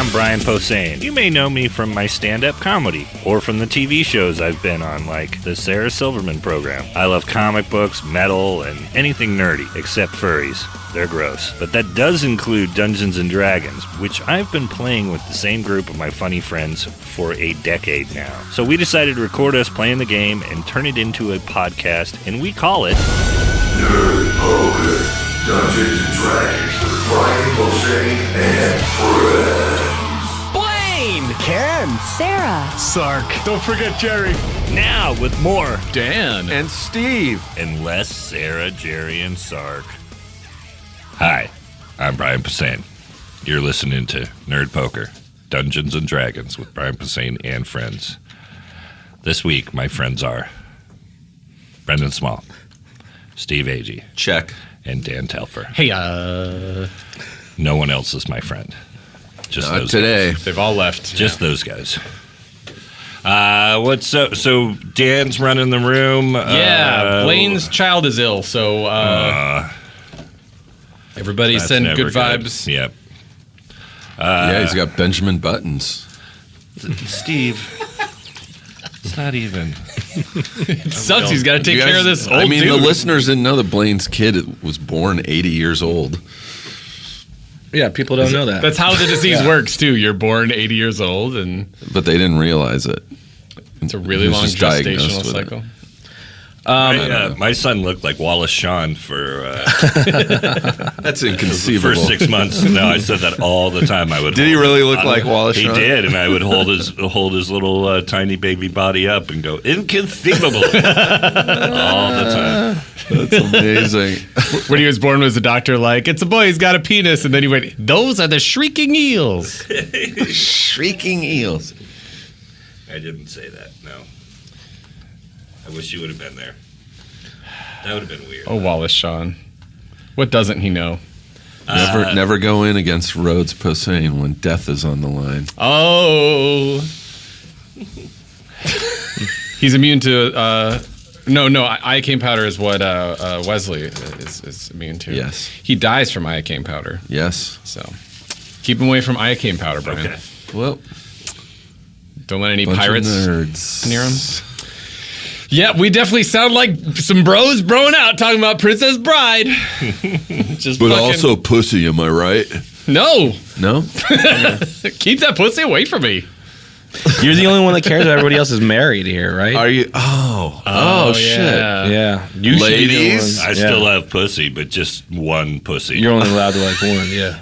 I'm Brian Posehn. You may know me from my stand-up comedy or from the TV shows I've been on, like the Sarah Silverman program. I love comic books, metal, and anything nerdy, except furries. They're gross. But that does include Dungeons & Dragons, which I've been playing with the same group of my funny friends for a decade now. So we decided to record us playing the game and turn it into a podcast, and we call it Nerd Poker, Dungeons & Dragons with Brian Posehn and friends. Blaine! Ken! Sarah! Sark. Don't forget Jerry. Now with more Dan. And Steve. and less Sarah, Jerry, and Sark. Hi, I'm Brian Posehn. You're listening to Nerd Poker, Dungeons & Dragons with Brian Posehn and friends. This week, my friends are Brendan Small, Steve Agee, Check. and Dan Telfer. Hey, No one else is my friend. Just Not those today. guys. they've all left. Just those guys. What's up? So Dan's running the room. Yeah, Blaine's child is ill, so everybody that's send never good vibes. Yep. Yeah, he's got Benjamin Buttons. Steve, it's not even. It sucks. He's got to take You care guys- of this old I mean, dude. the listeners didn't know that Blaine's kid was born 80 years old. Yeah, people don't know that. That's how the disease works, too. You're born 80 years old, and But they didn't realize it. it's a really He was long just diagnosed gestational with it. cycle. My son looked like Wallace Shawn for That's the inconceivable. first 6 months. No, I said that all the time. I would. Did he hold- really look like Wallace He Shawn? did, and I would hold his little tiny baby body up and go inconceivable all the time. That's amazing. When he was born, was the doctor like, it's a boy, he's got a penis? And then he went, those are the shrieking eels. Shrieking eels. I didn't say that. No. I wish you would have been there. That would have been weird. Oh, Wallace Shawn. What doesn't he know? Never go in against Rhodes Posehn when death is on the line. Oh. He's immune to, no, iocane powder is what Wesley is immune to. Yes. He dies from iocane powder. Yes. So keep him away from iocane powder, Brian. Okay. Well, Don't let any bunch pirates of nerds. near him. Yeah, we definitely sound like some bros broing out talking about Princess Bride. Just But fucking- also pussy, am I right? No. No? Keep that pussy away from me. You're the only one that cares that everybody else is married here, right? Are you? Oh, shit. Yeah. You should be the Ladies? one- I yeah. still have pussy, but just one pussy. You're only allowed to like one, yeah.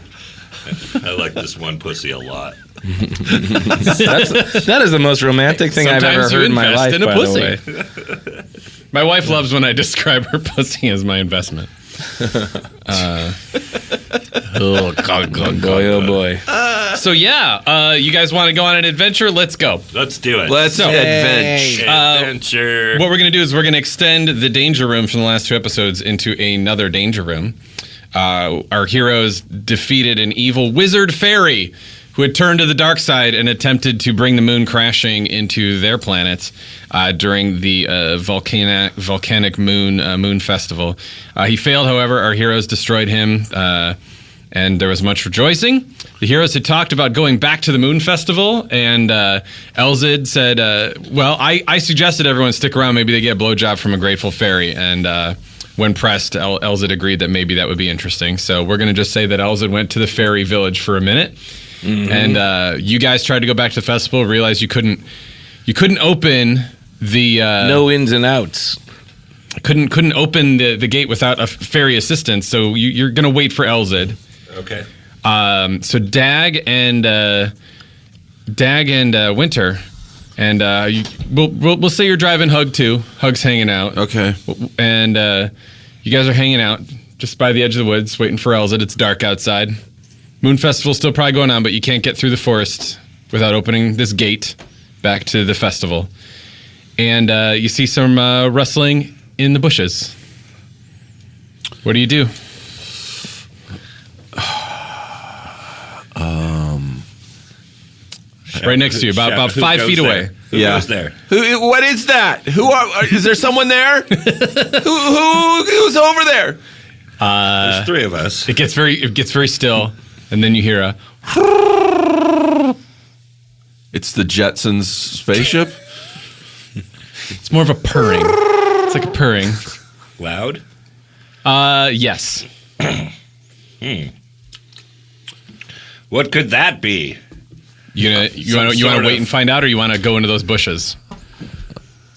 I like this one pussy a lot. That is the most romantic thing I've ever Sometimes you heard in my invest life, in a by pussy. the way. My wife loves when I describe her pussy as my investment. Boy, oh boy. So yeah, you guys want to go on an adventure? Let's go. Let's do it. Let's adventure. Adventure. What we're going to do is we're going to extend the danger room from the last 2 episodes into another danger room. Our heroes defeated an evil wizard fairy who had turned to the dark side and attempted to bring the moon crashing into their planet during the volcanic moon festival. He failed, however. Our heroes destroyed him, and there was much rejoicing. The heroes had talked about going back to the moon festival, and Elzid said, well, I suggested everyone stick around. Maybe they get a blowjob from a grateful fairy, and when pressed, Elzid agreed that maybe that would be interesting. So we're going to just say that Elzid went to the fairy village for a minute. Mm-hmm. And you guys tried to go back to the festival, realized you couldn't open the No ins and outs. couldn't open the gate without a fairy assistance. So you're gonna wait for Elzid. Okay. So Dag and Winter, and we'll say you're driving Hug too. Hug's hanging out. Okay. And you guys are hanging out just by the edge of the woods, waiting for Elzid. It's dark outside. Moon Festival's still probably going on, but you can't get through the forest without opening this gate back to the festival. And you see some rustling in the bushes. What do you do? Right next to you, about 5 feet away. Who goes there? What is that? Is there someone there? Who's over there? There's 3 of us. It gets very still, and then you hear a It's the Jetsons spaceship. It's more of a purring. It's like a purring. Loud? Yes. What could that be? You want to sort wait of- and find out, or you want to go into those bushes?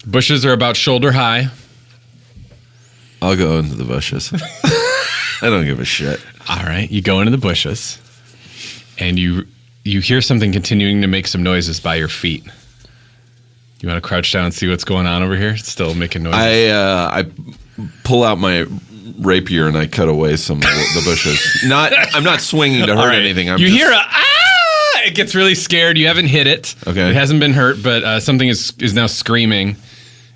Bushes are about shoulder high. I'll go into the bushes. I don't give a shit. All right, you go into the bushes, and you hear something continuing to make some noises by your feet. You want to crouch down and see what's going on over here? It's still making noises. I pull out my rapier and I cut away some of the bushes. I'm not swinging to hurt All right. anything. You hear a ah! It gets really scared. You haven't hit it. Okay. It hasn't been hurt, but something is now screaming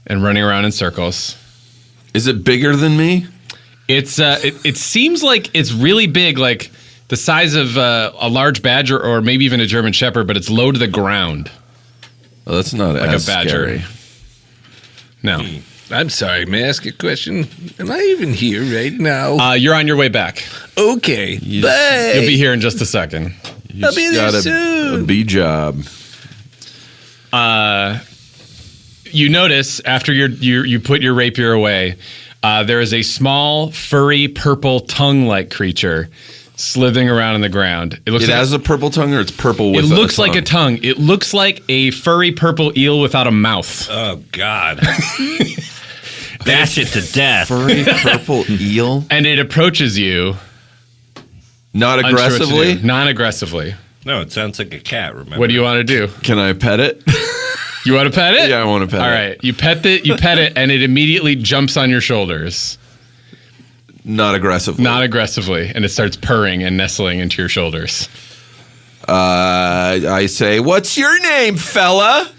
and running around in circles. Is it bigger than me? It's it seems like it's really big, like the size of a large badger or maybe even a German Shepherd, but it's low to the ground. Oh, that's not Like as a badger. scary. No. I'm sorry, may I ask a question? Am I even here right now? You're on your way back. Okay, bye. You'll be here in just a second. You I'll be there got a soon. B job. You notice after you put your rapier away, there is a small, furry, purple tongue-like creature slithering around on the ground. It looks It like has a purple tongue, or it's purple it with looks a like a tongue. It looks like a furry purple eel without a mouth. Oh, God. Bash it to death. furry purple eel. And it approaches you. Not unsure what to aggressively. do. Non-aggressively. No, it sounds like a cat, remember? What do you want to do? Can I pet it? You want to pet it? Yeah, I want to pet All it. right. You pet it, and it immediately jumps on your shoulders. Not aggressively. Not aggressively. And it starts purring and nestling into your shoulders. I say, "What's your name, fella?"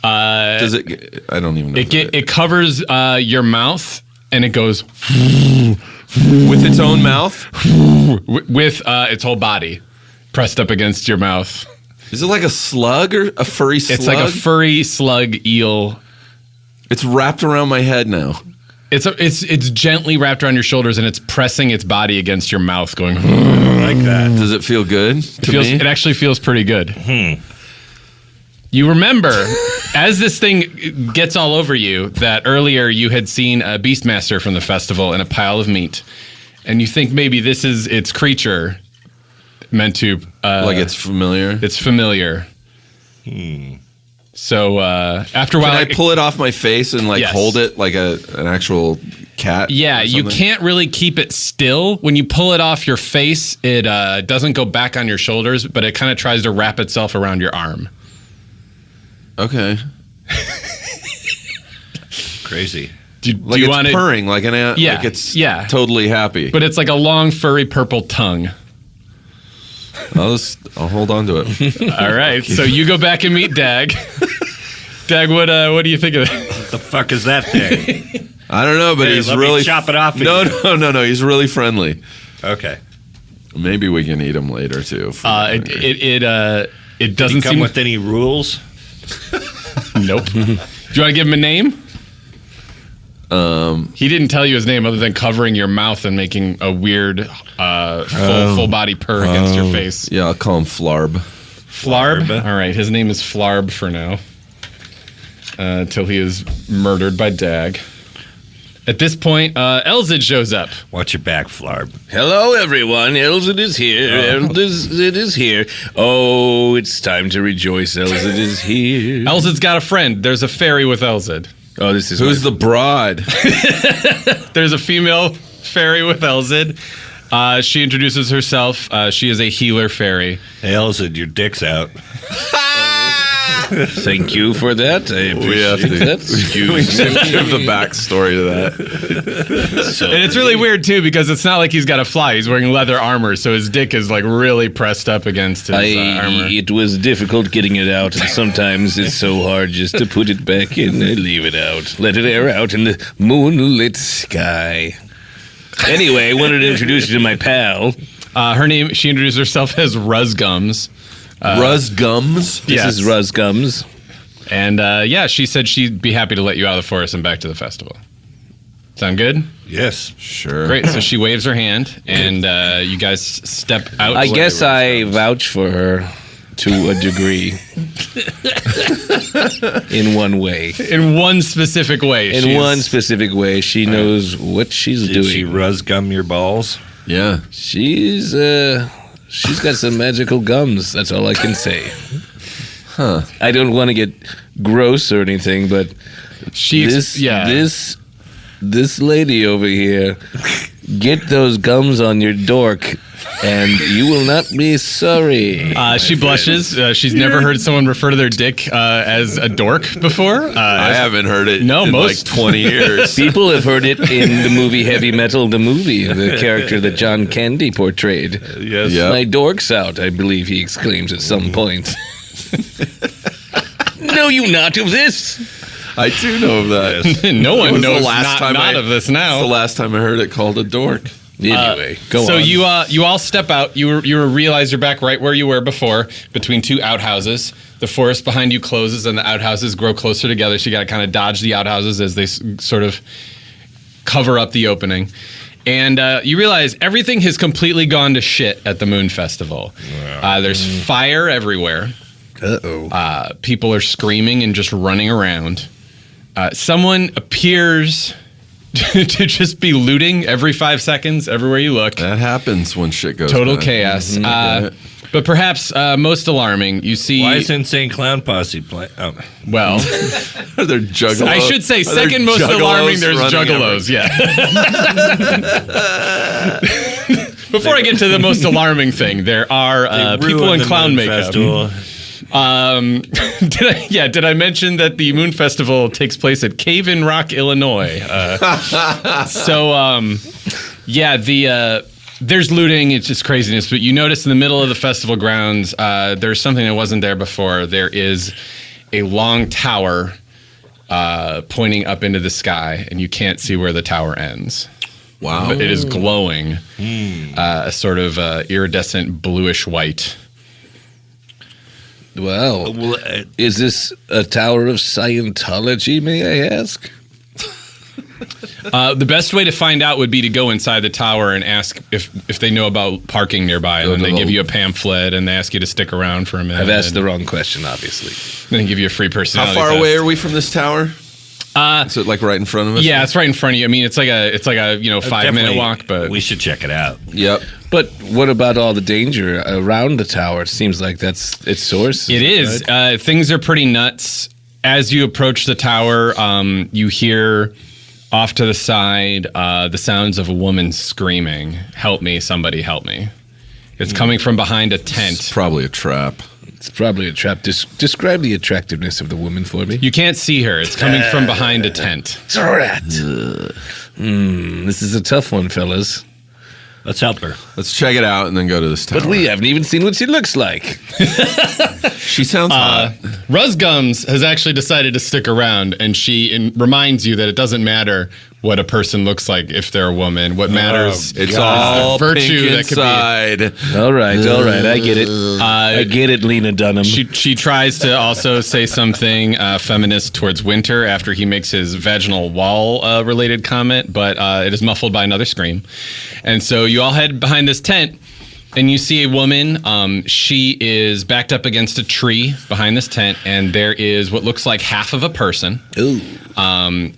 Does it? I don't even know. It covers your mouth, and it goes with its own mouth. with its whole body pressed up against your mouth. Is it like a slug or a furry slug? It's like a furry slug eel. It's wrapped around my head now. It's gently wrapped around your shoulders, and it's pressing its body against your mouth, going like that? Does it feel good to me? It actually feels pretty good. You remember, as this thing gets all over you, that earlier you had seen a Beastmaster from the festival in a pile of meat, and you think maybe this is its creature meant to... like it's familiar? It's familiar. So after a while... Can I pull it off my face and Yes. hold it like an actual cat? Yeah, or you something? can't really keep it still. When you pull it off your face, it doesn't go back on your shoulders, but it kind of tries to wrap itself around your arm. Okay. Crazy. Do Like you it's want purring like an ant. Yeah, Like it's yeah. totally happy. But it's like a long, furry purple tongue. I'll hold on to it. All right, so you go back and meet Dag. Dag, what do you think of that? What the fuck is that thing? I don't know, but Hey, he's let me really chop it off. No. He's really friendly. Okay. Maybe we can eat him later too. if we're hungry. It Did he doesn't come seem. with any rules? Nope. Do you want to give him a name? He didn't tell you his name other than covering your mouth and making a weird full body purr against your face. Yeah, I'll call him Flarb. Flarb? All right, his name is Flarb for now. Until he is murdered by Dag. At this point, Elzid shows up. Watch your back, Flarb. Hello, everyone. Elzid is here. Elzid is here. Oh, it's time to rejoice. Elzid is here. Elzid's got a friend. There's a fairy with Elzid. Oh, this is Who's the broad? There's a female fairy with Elzid. She introduces herself. She is a healer fairy. Hey, Elzid, your dick's out. Thank you for that. I appreciate that. Excuse me. Give the backstory to that. And it's really weird, too, because it's not like he's got to fly. He's wearing leather armor, so his dick is, like, really pressed up against his armor. It was difficult getting it out, and sometimes it's so hard just to put it back in. I leave it out. Let it air out in the moonlit sky. Anyway, I wanted to introduce you to my pal. Her name, she introduced herself as Ruzgums. Ruzgums? This is Ruzgums. And, yeah, she said she'd be happy to let you out of the forest and back to the festival. Sound good? Yes. Sure. Great. So she waves her hand, and you guys step out. I guess I vouch for her to a degree. In one way. In one specific way. In one specific way. She knows what she's Did doing. she gum your balls? Yeah. She's got some magical gums. That's all I can say. Huh. I don't want to get gross or anything, but this lady over here, get those gums on your dork, and you will not be sorry. She blushes. She's never heard someone refer to their dick as a dork before. I haven't heard it in most like 20 years. People have heard it in the movie Heavy Metal, the movie, the character that John Candy portrayed. Yes. Yep. My dork's out, I believe he exclaims at some point. Know you not of this? I do know of that. No one It was the knows last time not of this now. It's the last time I heard it called a dork. Anyway, go on. So you all step out. You realize you're back right where you were before, between two outhouses. The forest behind you closes, and the outhouses grow closer together. So you got to kind of dodge the outhouses as they sort of cover up the opening. And you realize everything has completely gone to shit at the Moon Festival. There's fire everywhere. Uh-oh. People are screaming and just running around. Someone appears to just be looting every 5 seconds everywhere you look. That happens when shit goes Total bad. chaos. Right. But perhaps most alarming, you see... Why is Insane Clown Posse playing? Oh. Well, Are there juggalos? I should say Are there second most juggalos alarming, there's running juggalos, yeah. Before I get to the most alarming thing, there are They people ruined in the clown Moon makeup. Festival. Did I mention that the Moon Festival takes place at Cave in Rock, Illinois? There's looting. It's just craziness. But you notice in the middle of the festival grounds, there's something that wasn't there before. There is a long tower pointing up into the sky, and you can't see where the tower ends. Wow. But it is glowing, a sort of iridescent bluish white. Well, is this a tower of Scientology, may I ask? The best way to find out would be to go inside the tower and ask if they know about parking nearby. And then they give you a pamphlet and they ask you to stick around for a minute. I've asked the wrong question, obviously. Then they give you a free How personality far test. away are we from this tower? Is it like right in front of us? Yeah, it's right in front of you. I mean, it's like a 5-minute Definitely, walk, but we should check it out. Yep. But what about all the danger around the tower? It seems like that's its source. it is. right? Things are pretty nuts. As you approach the tower, you hear off to the side the sounds of a woman screaming, "Help me, somebody help me." It's coming from behind a tent. It's probably a trap. It's probably a trap. Describe the attractiveness of the woman for me. You can't see her. It's coming from behind a tent. It's a rat. This is a tough one, fellas. Let's help her. Let's check it out and then go to this tower. But we haven't even seen what she looks like. She sounds hot. Rusgums has actually decided to stick around, and she reminds you that it doesn't matter what a person looks like if they're a woman. What matters It's is all the virtue pink that could be. inside. All right. I get it. I get it, Lena Dunham. She tries to also say something feminist towards Winter after he makes his vaginal wall related comment, but it is muffled by another scream. And so you all head behind this tent, and you see a woman. She is backed up against a tree behind this tent, and there is what looks like half of a person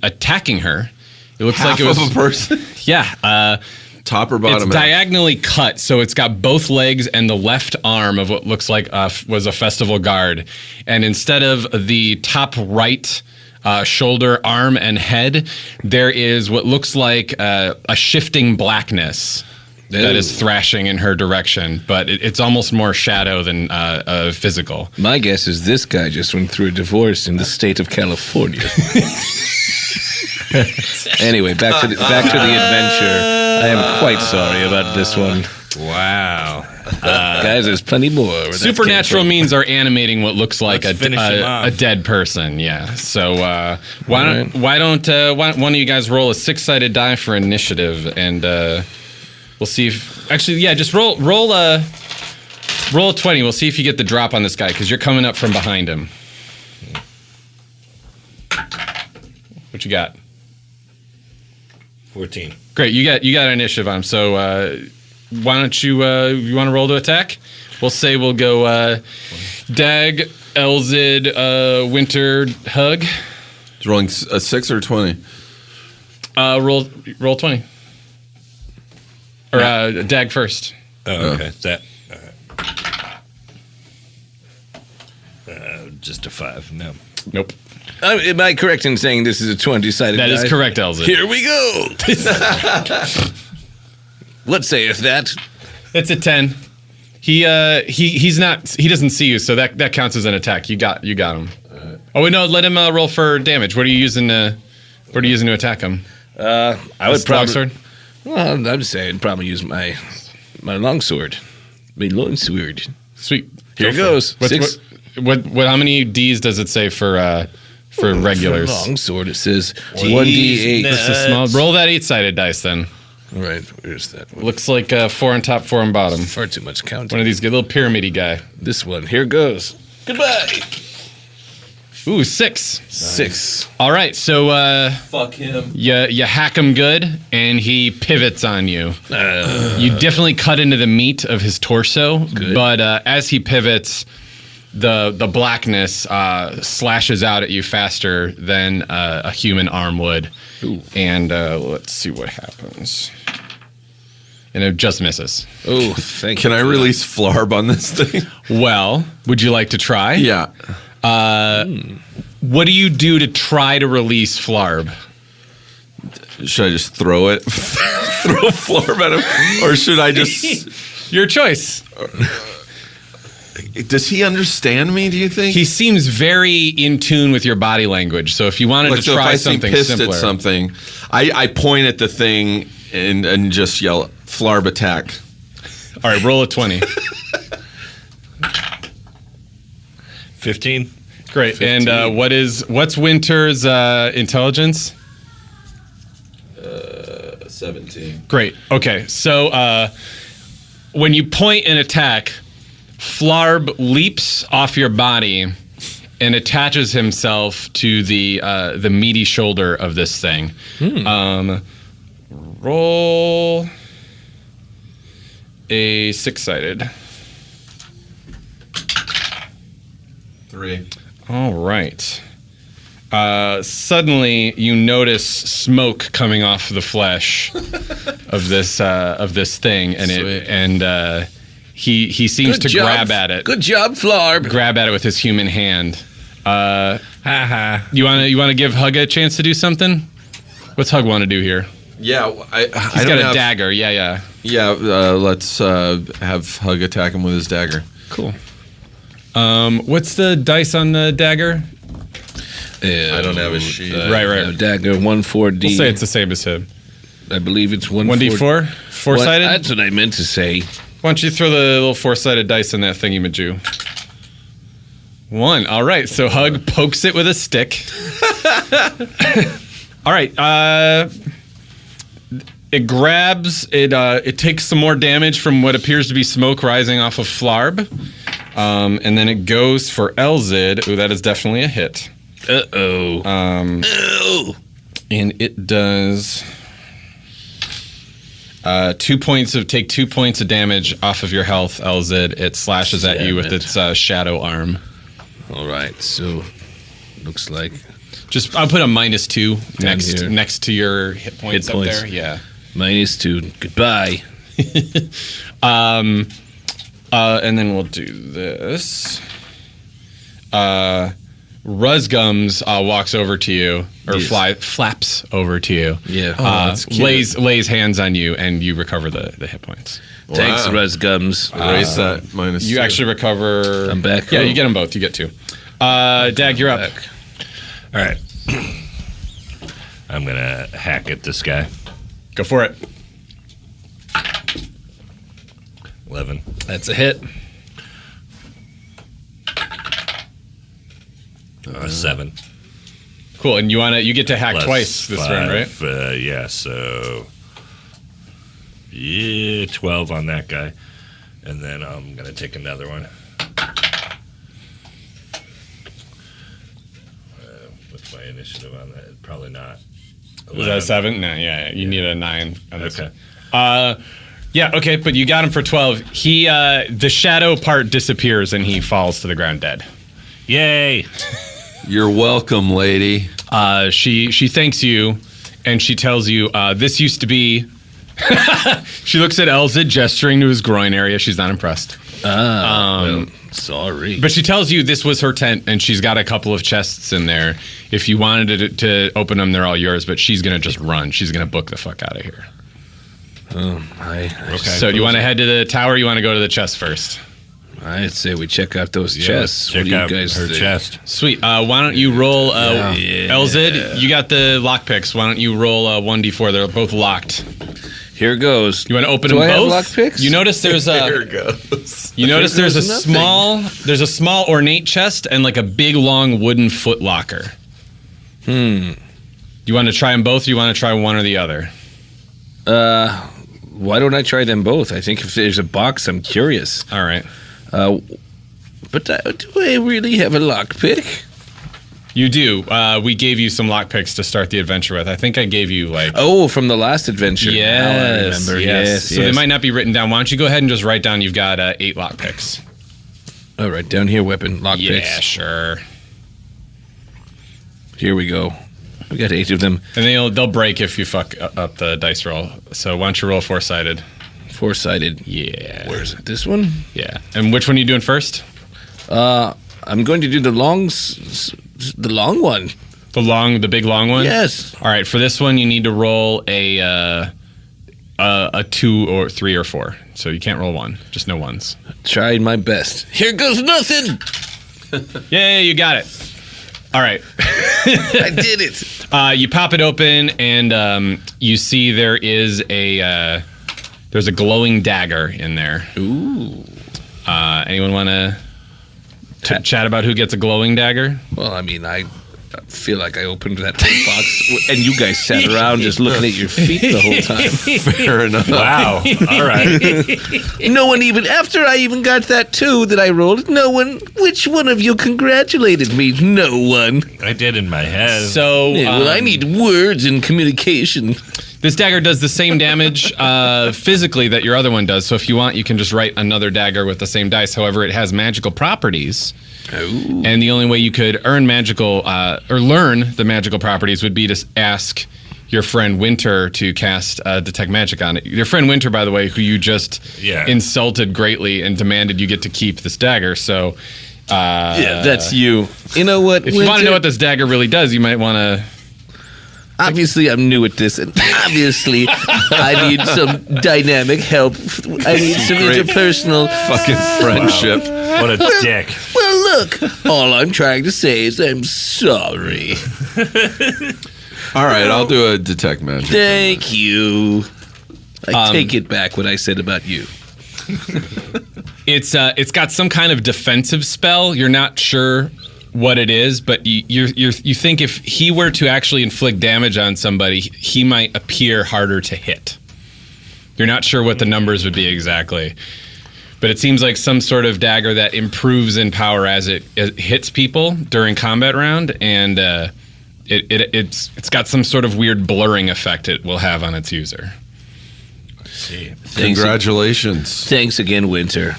attacking her. It looks Half like it was of a person? Yeah. Top or bottom? It's half? diagonally cut, so it's got both legs and the left arm of what looks like was a festival guard. And instead of the top right shoulder, arm, and head, there is what looks like a shifting blackness that is thrashing in her direction. But it's almost more shadow than physical. My guess is this guy just went through a divorce in the state of California. Anyway, back to the adventure. I am quite sorry about this one. Wow. Guys, there's plenty more. where that Supernatural came from. means are animating what looks like Let's finish him a off. dead person. Yeah. So why don't one of you guys roll a 6-sided die for initiative, and we'll see if just roll a 20. We'll see if you get the drop on this guy because you're coming up from behind him. What you got? 14. Great, you got initiative on him. So why don't you want to roll to attack? We'll go Dag, Elzid, Winter, Hug. It's rolling a 6 or 20. Roll 20. Or Dag first. Oh, okay. That. Just a 5. No. Nope. Am I correct in saying this is a 20-sided That die? is correct, Elzid. Here we go. What sayeth that? It's a 10. He's not. He doesn't see you, so that counts as an attack. You got him. Oh wait, no. Let him roll for damage. What are you using to attack him? I would probably. Longsword? Well, I'm saying probably use my longsword. My longsword. Sweet. Here Go goes. for it. 6. What? How many Ds does it say for regulars? For longsword, it says 1d8. This is small. Roll that 8-sided dice then. All right, where's that one? Looks like 4 on top, 4 on bottom. Far too much counting. One of these little pyramid-y guy. This one. Here goes. Goodbye. Ooh, 6. 6. All right, so Fuck him. you hack him good, and he pivots on you. You definitely cut into the meat of his torso, Good. but as he pivots, the blackness slashes out at you faster than a human arm would. Ooh. And let's see what happens. And it just misses. Oh, thank Can you. I release Flarb on this thing? Well, would you like to try? Yeah. What do you do to try to release Flarb? Should I just throw it? Throw Flarb at him? Or should I just... Your choice. Does he understand me, do you think? He seems very in tune with your body language. So if you wanted to so try if I seem something pissed simpler, at something, I point at the thing and just yell, Flarb attack. all right, roll a 20. 15. Great. 15. And what's Winter's intelligence? 17. Great. Okay. So when you point and attack, Flarb leaps off your body and attaches himself to the meaty shoulder of this thing. Roll a 6-sided. 3. All right. Suddenly, you notice smoke coming off the flesh of this thing, and he seems to grab at it. Good job, Flarb. Grab at it with his human hand. You want to give Hug a chance to do something? What's Hug want to do here? Yeah, He's got a dagger. Yeah. Yeah, let's have Hug attack him with his dagger. Cool. What's the dice on the dagger? I don't have a sheet. Right. Dagger 1/4D. We'll say it's the same as him. I believe it's 1d4? 4-sided? That's what I meant to say. Why don't you throw the little 4-sided dice in that thingy-majoo? 1. All right. So Hug pokes it with a stick. All right. It grabs. It takes some more damage from what appears to be smoke rising off of Flarb. And then it goes for Elzid. Ooh, that is definitely a hit. Uh-oh. And it does 2 points of 2 points of damage off of your health, Elzid. It slashes at you with its shadow arm. All right, so looks like Just I'll put a -2 here. next to your hit points Hit up points. there. Yeah. -2. Goodbye. And then we'll do this. Ruzgums walks over to you, or Yes. flaps over to you. Yeah. that's cute. Lays hands on you, and you recover the hit points. Thanks, Wow. Rusgums. Erase that -2. You actually recover. I'm back. Yeah, Oh. you get them both. You get 2. Dag, you're up. Back. All right. I'm going to hack at this guy. Go for it. 11. That's a hit. 7. Cool. And you get to hack Plus twice this 5, round, right? Yeah, so... Yeah, 12 on that guy. And then I'm going to take another one. What's my initiative on that? Probably not. Was that a 7? No, yeah. You need a 9. Okay. Yeah, okay, but you got him for 12. He, the shadow part disappears and he falls to the ground dead. Yay! You're welcome, lady. She thanks you, and she tells you, this used to be... She looks at Elzid, gesturing to his groin area. She's not impressed. Well, sorry. But she tells you this was her tent, and she's got a couple of chests in there. If you wanted to open them, they're all yours, but she's going to just run. She's going to book the fuck out of here. Okay. So do you want to head to the tower, or you want to go to the chest first? I'd say we check out those chests. Check what do you out guys her think? chest. Sweet. Why don't you roll... Elzid, you got the lockpicks. Why don't you roll 1d4? They're both locked. Here goes. You want to open Do them I both? have lockpicks? You notice there's a... Here it goes. You notice there's a nothing. small ornate chest and like a big long wooden foot locker. You want to try them both, or you want to try one or the other? Why don't I try them both? I think if there's a box, I'm curious. All right. But do I really have a lockpick? You do. We gave you some lockpicks to start the adventure with. I think I gave you like... Oh, from the last adventure. Now I remember. Yes. So they might not be written down. Why don't you go ahead and just write down you've got 8 lockpicks. All right, down here, weapon, lockpicks. Yeah, sure. Here we go. We got 8 of them. And they'll break if you fuck up the dice roll. So why don't you roll 4-sided? 4-sided. Yeah. Where is it? This one? Yeah. And which one are you doing first? I'm going to do the long one. The big long one? Yes. All right, for this one, you need to roll a 2 or 3 or 4. So you can't roll 1, just no ones. Tried my best. Here goes nothing. Yeah, you got it. All right. I did it. You pop it open, and you see there's a glowing dagger in there. Ooh. Anyone want to chat about who gets a glowing dagger? Well, I mean, I feel like I opened that box, and you guys sat around just looking at your feet the whole time. Fair enough. Wow. All right. No one even, after I even got that 2 that I rolled, no one, which one of you congratulated me? No one. I did in my head. So, Yeah, well, I need words and communication. this dagger does the same damage physically that your other one does. So if you want, you can just write another dagger with the same dice. However, it has magical properties. Ooh. And the only way you could earn magical or learn the magical properties would be to ask your friend Winter to cast Detect Magic on it. Your friend Winter, by the way, who you just insulted greatly and demanded you get to keep this dagger. So, Yeah, that's you. You know what? if you want to know what this dagger really does, you might want to. Obviously, I'm new at this, and obviously, I need some dynamic help. I need some interpersonal Fucking friendship. What a dick. Well, look, all I'm trying to say is I'm sorry. All right, I'll do a detect magic. Thank you. I take it back what I said about you. It's got some kind of defensive spell. You're not sure what it is, but you think if he were to actually inflict damage on somebody, he might appear harder to hit. You're not sure what the numbers would be exactly, but it seems like some sort of dagger that improves in power as it hits people during combat round, and it's got some sort of weird blurring effect it will have on its user. See. Congratulations. Thanks again, Winter.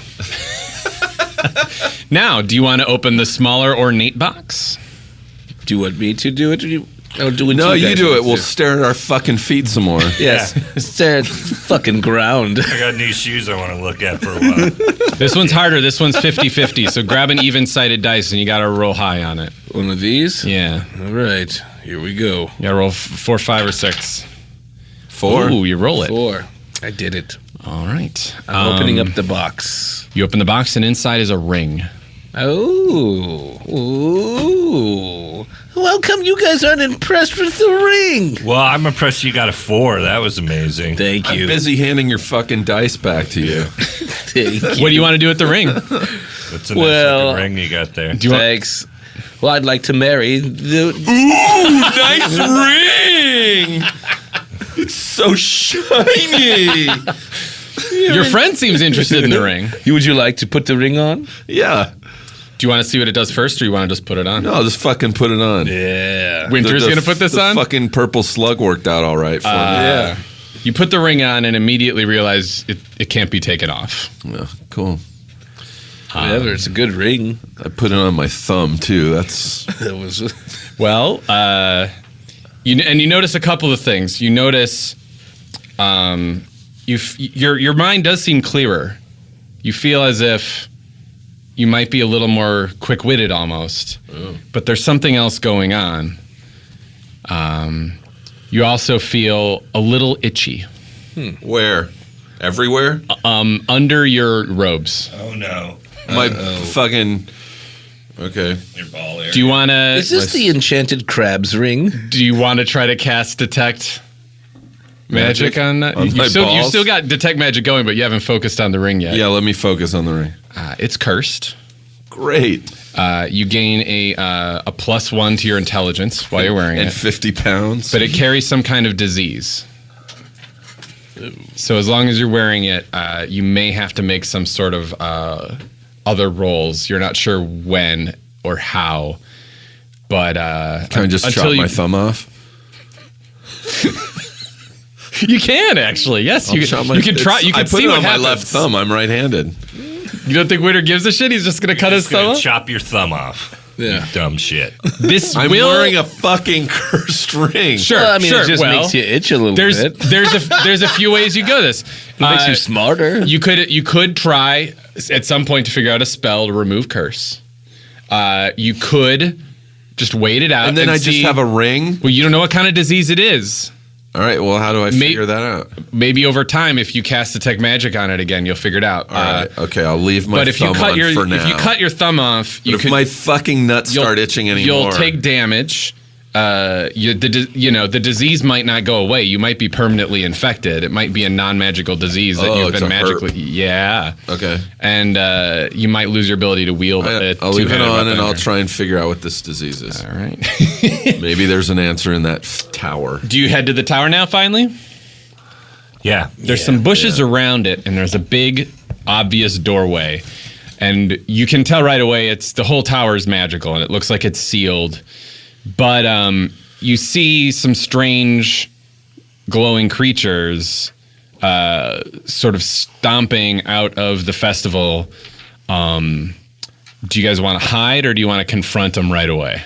Now, do you want to open the smaller ornate box? Do you want me to do it? Or I'll do it. No, you guys do want it. We'll to. stare at our fucking feet some more. Yes, stare at the fucking ground. I got new shoes I want to look at for a while. This one's harder. This one's 50-50, so grab an even-sided dice and you got to roll high on it. One of these? Yeah. All right, here we go. You got to roll 4, 5, or 6. 4. Ooh, you roll it. 4. I did it. All right. I'm opening up the box. You open the box and inside is a ring. Oh. Ooh. How come you guys aren't impressed with the ring? Well, I'm impressed you got a 4. That was amazing. Thank I'm you. busy handing your fucking dice back to you. Thank you. What do you want to do with the ring? What's a nice Well, looking ring you got there? Do you want Thanks. Well, I'd like to marry the... nice ring? It's so shiny. Your friend seems interested in the ring. Would you like to put the ring on? Yeah. Do you want to see what it does first, or you want to just put it on? No, just fucking put it on. Yeah. Winter's going to put this the on? fucking purple slug worked out all right for me. Yeah. You put the ring on and immediately realize it can't be taken off. Yeah, cool. Whatever. It's a good ring. I put it on my thumb too. That's That was. Well, you notice a couple of things. You notice your mind does seem clearer. You feel as if you might be a little more quick-witted almost. Oh. But there's something else going on. You also feel a little itchy. where? Everywhere? Under your robes. Oh no. My fucking. Okay. Your ball area. Do you want to... Is this the enchanted crab's ring? Do you want to try to cast Detect Magic on that? On my You balls? still got Detect Magic going, but you haven't focused on the ring yet. Yeah, let me focus on the ring. It's cursed. Great. You gain a +1 to your intelligence while you're wearing And it. 50 pounds. But it carries some kind of disease. So as long as you're wearing it, you may have to make some sort of other rolls. You're not sure when or how, but Can I just chop my thumb off? You can actually. Yes, you can try. You I can put see it what on my happens. left thumb. I'm right-handed. You don't think Winter gives a shit? He's just gonna cut his thumb off. Chop your thumb off. Yeah. Dumb shit. This I'm will wearing a fucking cursed ring. sure. Well, I mean, sure. it just well, makes you itch a little there's bit. there's a few ways you go this. It makes you smarter. You could try at some point to figure out a spell to remove curse. You could just wait it out, And then I see, just have a ring? Well, you don't know what kind of disease it is. All right, well, how do I figure that out? Maybe over time, if you cast Detect Magic on it again, you'll figure it out. All right, okay, I'll leave my But if you thumb cut on your for now. if you cut your thumb off, But if my fucking nuts start itching anymore. You'll take damage. The disease might not go away. You might be permanently infected. It might be a non-magical disease that you've it's been a magically. herp. Yeah. Okay. And you might lose your ability to wield it. I'll leave it on and I'll try and figure out what this disease is. All right. Maybe there's an answer in that tower. Do you head to the tower now? Finally. Yeah. There's some bushes around it, and there's a big, obvious doorway. And you can tell right away the whole tower is magical, and it looks like it's sealed. But you see some strange glowing creatures sort of stomping out of the festival. Do you guys want to hide, or do you want to confront them right away?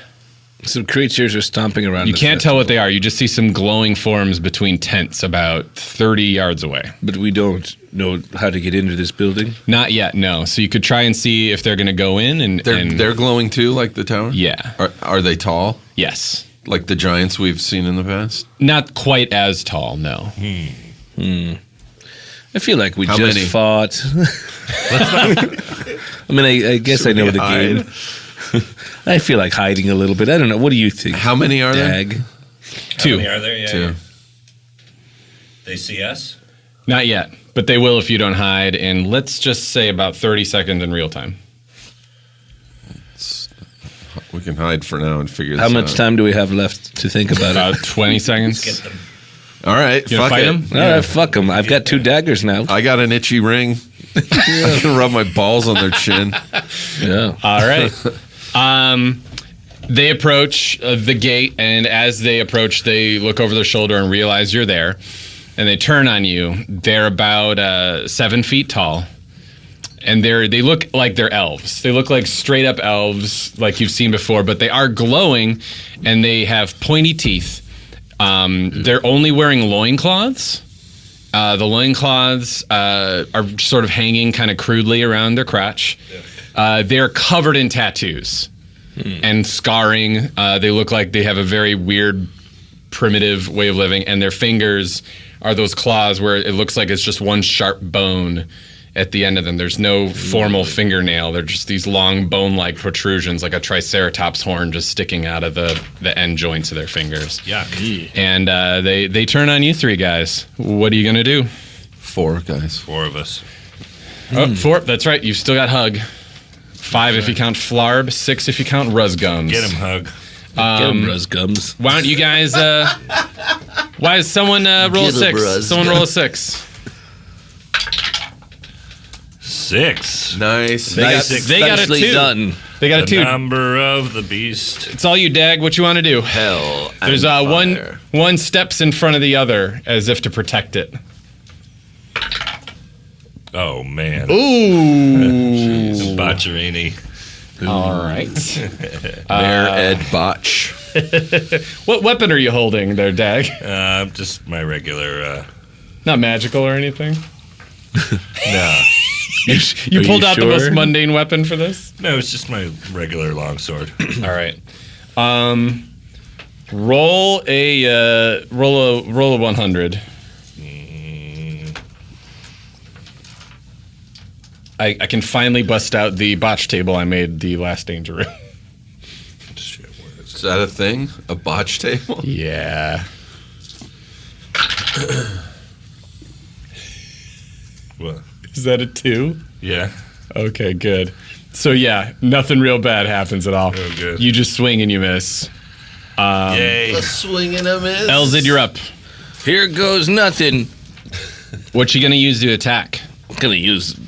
Some creatures are stomping around. You can't tell what they are. You just see some glowing forms between tents about 30 yards away. But we don't know how to get into this building. Not yet, no. So you could try and see if they're going to go in. And They're glowing too, like the tower? Yeah. Are they tall? Yes. Like the giants we've seen in the past? Not quite as tall, no. I feel like we How just many? fought. I mean, I guess I know we the hide? game. I feel like hiding a little bit. I don't know. What do you think? How many are there? Dag? Two. How many are there? Yeah. Two. Yeah. They see us? Not yet, but they will if you don't hide in, let's just say, about 30 seconds in real time. We can hide for now and figure this How out. much time do we have left to think about About it? 20 seconds. Get them. All right, You gonna fuck fight it. him? All right, fuck them. I've got 2 daggers now. I got an itchy ring. I can rub my balls on their chin. Yeah. All right. They approach the gate, and as they approach, they look over their shoulder and realize you're there, and they turn on you. They're about 7 feet tall, and they look like they're elves. They look like straight up elves, like you've seen before, but they are glowing, and they have pointy teeth. They're only wearing loincloths. The loincloths are sort of hanging kind of crudely around their crotch. They're covered in tattoos and scarring. They look like they have a very weird, primitive way of living, and their fingers are those claws where it looks like it's just one sharp bone at the end of them. There's no formal fingernail. They're just these long bone-like protrusions, like a triceratops horn just sticking out of the end joints of their fingers. Yuck. And they turn on you 3 guys. What are you going to do? 4 guys. 4 of us. Oh, 4. That's right. You've still got Hug. 5 if you count Flarb. 6 if you count Rusgums. Get him, Hug. Get 'em, Rusgums. Why don't you guys... why does someone roll a 6? Someone roll a 6. 6. Nice. They got a Nicely 2. done. They got a The 2. number of the beast. It's all you, Dag. What you want to do? Hell. There's and fire. one steps in front of the other as if to protect it. Oh, man. Ooh. Boccherini. All right. Mayor Ed Botch. What weapon are you holding there, Dag? Just my regular, Not magical or anything? no. You Are pulled you out the most sure? mundane weapon for this? No, it's just my regular longsword. All right. Roll a 100. I can finally bust out the botch table I made the last danger room. Shit, where is Is that a thing? A botch table? Yeah. What? Is that a 2? Yeah. Okay, good. So yeah, nothing real bad happens at all. Oh, good. You just swing and you miss. Yay. swing and a miss. Elzid, you're up. Here goes nothing. What you gonna use to attack? I'm gonna use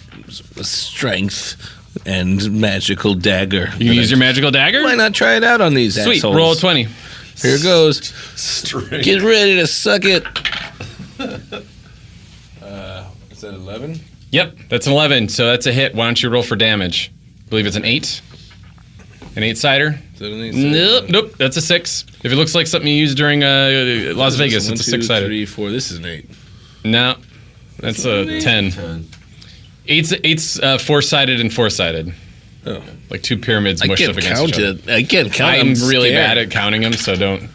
strength and magical dagger. You can use your magical dagger? Why not try it out on these Sweet. assholes? Roll a 20. Here goes. Straight. Get ready to suck it. Is that 11? Yep, that's an 11. So that's a hit. Why don't you roll for damage? I believe it's an 8. An 8-sider? Nope. That's a 6. If it looks like something you used during Las Vegas, it's a 6-sider. 3, 4. This is an 8. No, that's a 10. Eight's 4-sided and 4-sided. Oh. Like 2 pyramids I mushed up can't against count each other. it. I can't count. I'm really scared. bad at counting them, so don't.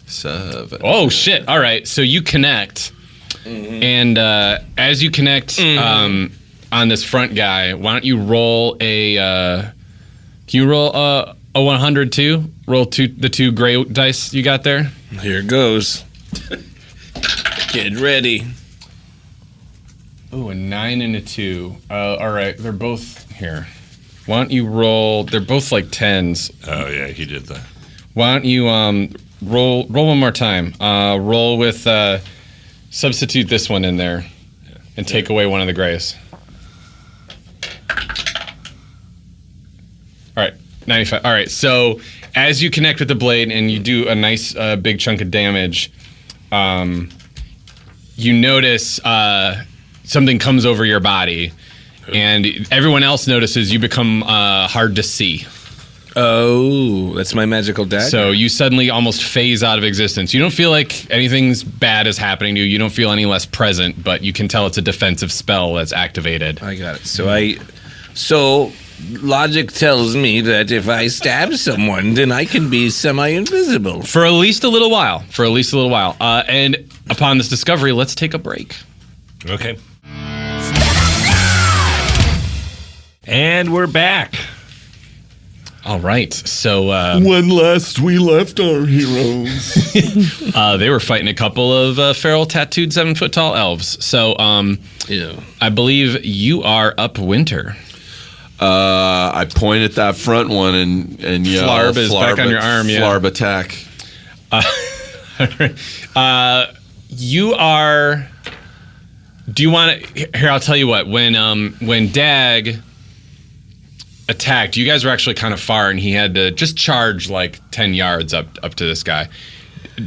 7. Oh, shit. All right. So you connect. And as you connect on this front guy, why don't you roll a. Can you roll a 100 too? Roll the 2 gray dice you got there. Here goes. Get ready. Oh, a 9 and a 2. All right. They're both here. Why don't you roll. They're both like 10s. Oh, yeah, he did that. Why don't you roll one more time? Roll with. Substitute this one in there and take away one of the grays. All right, 95. All right, so as you connect with the blade and you do a nice big chunk of damage, you notice something comes over your body, and everyone else notices you become hard to see. Oh, that's my magical dagger. So you suddenly almost phase out of existence. You don't feel like anything's bad is happening to you. You don't feel any less present, but you can tell it's a defensive spell that's activated. I got it. So logic tells me that if I stab someone, then I can be semi-invisible. For at least a little while. And upon this discovery, let's take a break. Okay. And we're back. All right. So When last we left our heroes. they were fighting a couple of feral tattooed 7-foot-tall elves. So Yeah. I believe you are up, Winter. I point at that front one and yell. Flarb is back on your arm, yeah. Flarb attack. You are. Do you want to? Here, I'll tell you what. When Dag attacked, you guys were actually kind of far, and he had to just charge like 10 yards up to this guy.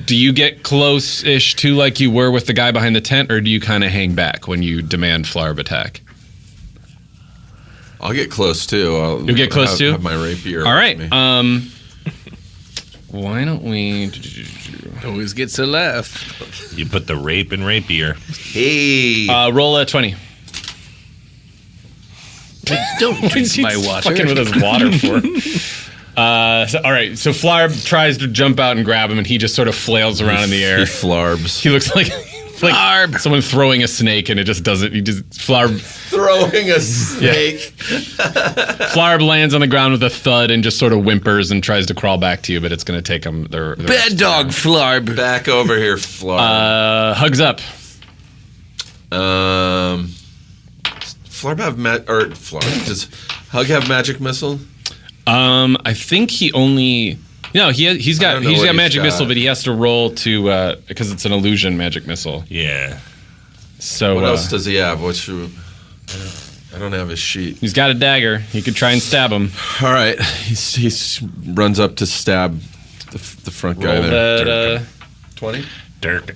Do you get close-ish to like you were with the guy behind the tent, or do you kind of hang back when you demand Flarb attack? I'll get close too. You'll get close too? Have my rapier. All right. with me. Why don't we? Always gets a laugh. You put the rape in rapier. Hey. Roll a 20. Don't drink my water. Fucking with his water for. All right, so Flarb tries to jump out and grab him, and he just sort of flails around in the air. He flarbs. He looks like Flarb. someone throwing a snake, and it just doesn't. He just Flarb. Throwing a snake. Flarb lands on the ground with a thud and just sort of whimpers and tries to crawl back to you, but it's going to take him. Bad dog, Flarb. Back over here, Flarb. Hugs up. Flarb have Flarb. Does Hug have magic missile? I think he only. No, he's got don't know what he's magic got. missile, but he has to roll to because it's an illusion magic missile. Yeah. So What else does he have? What should? I don't have his sheet. He's got a dagger. You could try and stab him. All right. He runs up to stab the front guy Roll there. that, 20? Dirk.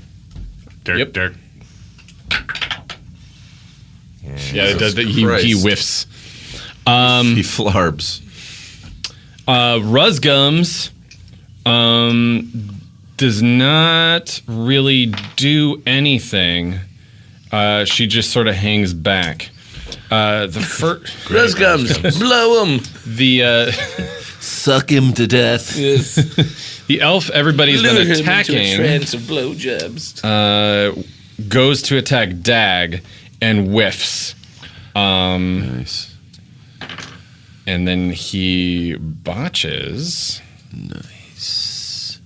Yep. Dirk. yeah, it does, he Christ. whiffs. He flarbs. Rusgums does not really do anything. She just sort of hangs back. The first Rusgums, blow him. the Suck him to death. Yes. the elf everybody's Lure been him into a attacking trance of blowjobs. goes to attack Dag and whiffs. Nice. And then he botches. Nice.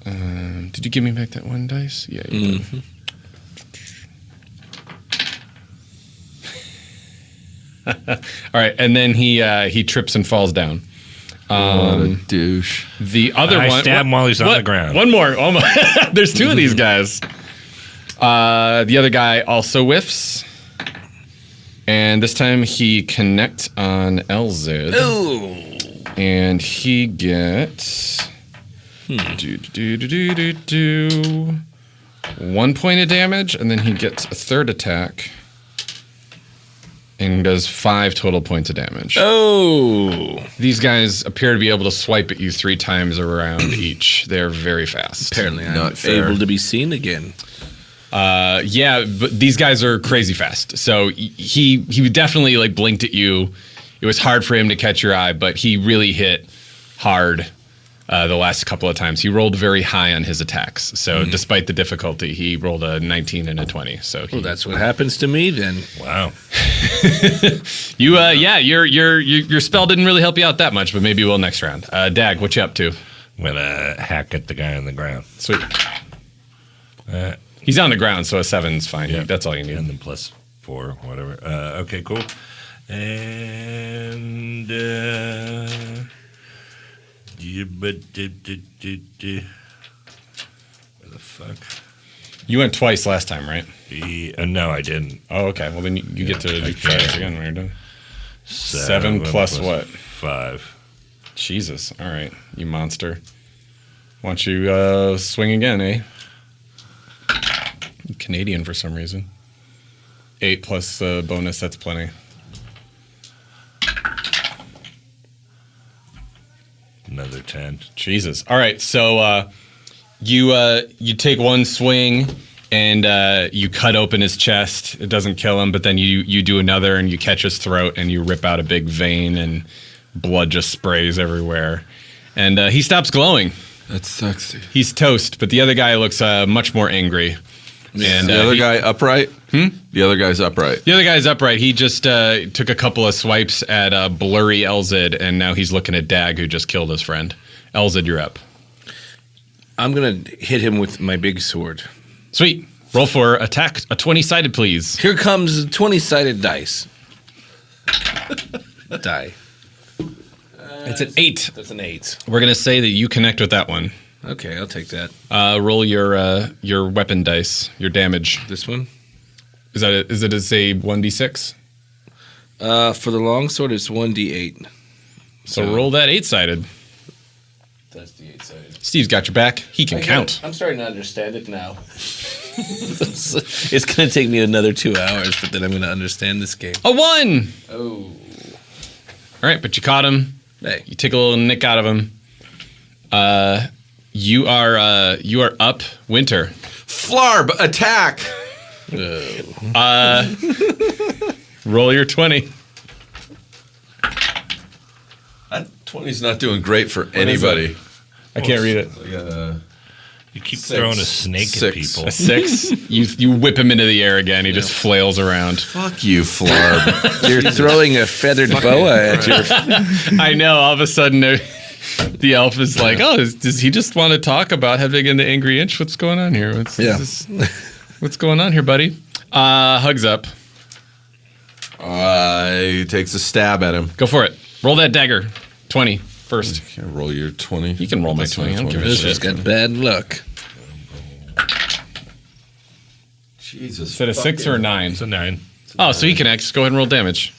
Did you give me back that one dice? Yeah, you did. All right, and then he trips and falls down. What a douche. The other I one, stab him while he's on the ground. One more. Oh my. There's two of these guys. The other guy also whiffs, and this time he connects on LZ. Ooh. And he gets 1 point of damage, and then he gets a third attack and does 5 total points of damage. Oh. These guys appear to be able to swipe at you 3 times around each. They're very fast. Apparently I'm Not fair. able to be seen again. Yeah, but these guys are crazy fast. So he definitely like blinked at you. It was hard for him to catch your eye, but he really hit hard the last couple of times. He rolled very high on his attacks. So despite the difficulty, he rolled a 19 and a 20. So Well, that's what happens to me then. Wow. your spell didn't really help you out that much, but maybe we'll next round. Dag, what you up to? I'm gonna hack at the guy on the ground. Sweet. He's on the ground, so a 7's fine. Yeah. That's all you need. And then +4, whatever. Okay, cool. And where the fuck? You went twice last time, right? No, I didn't. Oh, okay. Well, then you get to try this again when you're done. 7 plus what? 5. Jesus. All right, you monster. Why don't you swing again, eh? Canadian for some reason. 8 plus bonus, that's plenty. Another 10. Jesus. All right, so you take one swing and you cut open his chest. It doesn't kill him, but then you do another and you catch his throat and you rip out a big vein and blood just sprays everywhere. And he stops glowing. That's sexy. He's toast, but the other guy looks much more angry. And The other guy upright? The other guy's upright. The other guy's upright. He just took a couple of swipes at blurry Elzid, and now he's looking at Dag, who just killed his friend. Elzid, you're up. I'm going to hit him with my big sword. Sweet. Roll for attack. A 20-sided, please. Here comes a 20-sided dice. Die. It's an 8. That's an 8. We're going to say that you connect with that one. Okay, I'll take that. Roll your weapon dice, your damage. This one? Is it a 1d6? For the longsword, it's 1d8. So roll that 8-sided. That's the 8-sided. Steve's got your back. He can count. I'm starting to understand it now. It's going to take me another 2 hours, but then I'm going to understand this game. A 1! Oh. All right, but you caught him. Hey. You take a little nick out of him. You are up, Winter. Flarb, attack! Roll your 20. That 20's not doing great for anybody. I can't read it. You keep 6. throwing a snake at 6. people. A 6. You whip him into the air again. He just flails around. Fuck you, Flarb. You're throwing a feathered boa at your... I know. All of a sudden, the elf is like, "Oh, does he just want to talk about having an angry inch? What's going on here? What's going on here, buddy?" Hugs up. He takes a stab at him. Go for it. Roll that dagger. 20 first. Can I roll your 20? You can roll my That's 20. I don't give a This shit. has got bad luck. Jesus. Is it a 6 or a 9? It's a 9. Oh, so he connects. Go ahead and roll damage.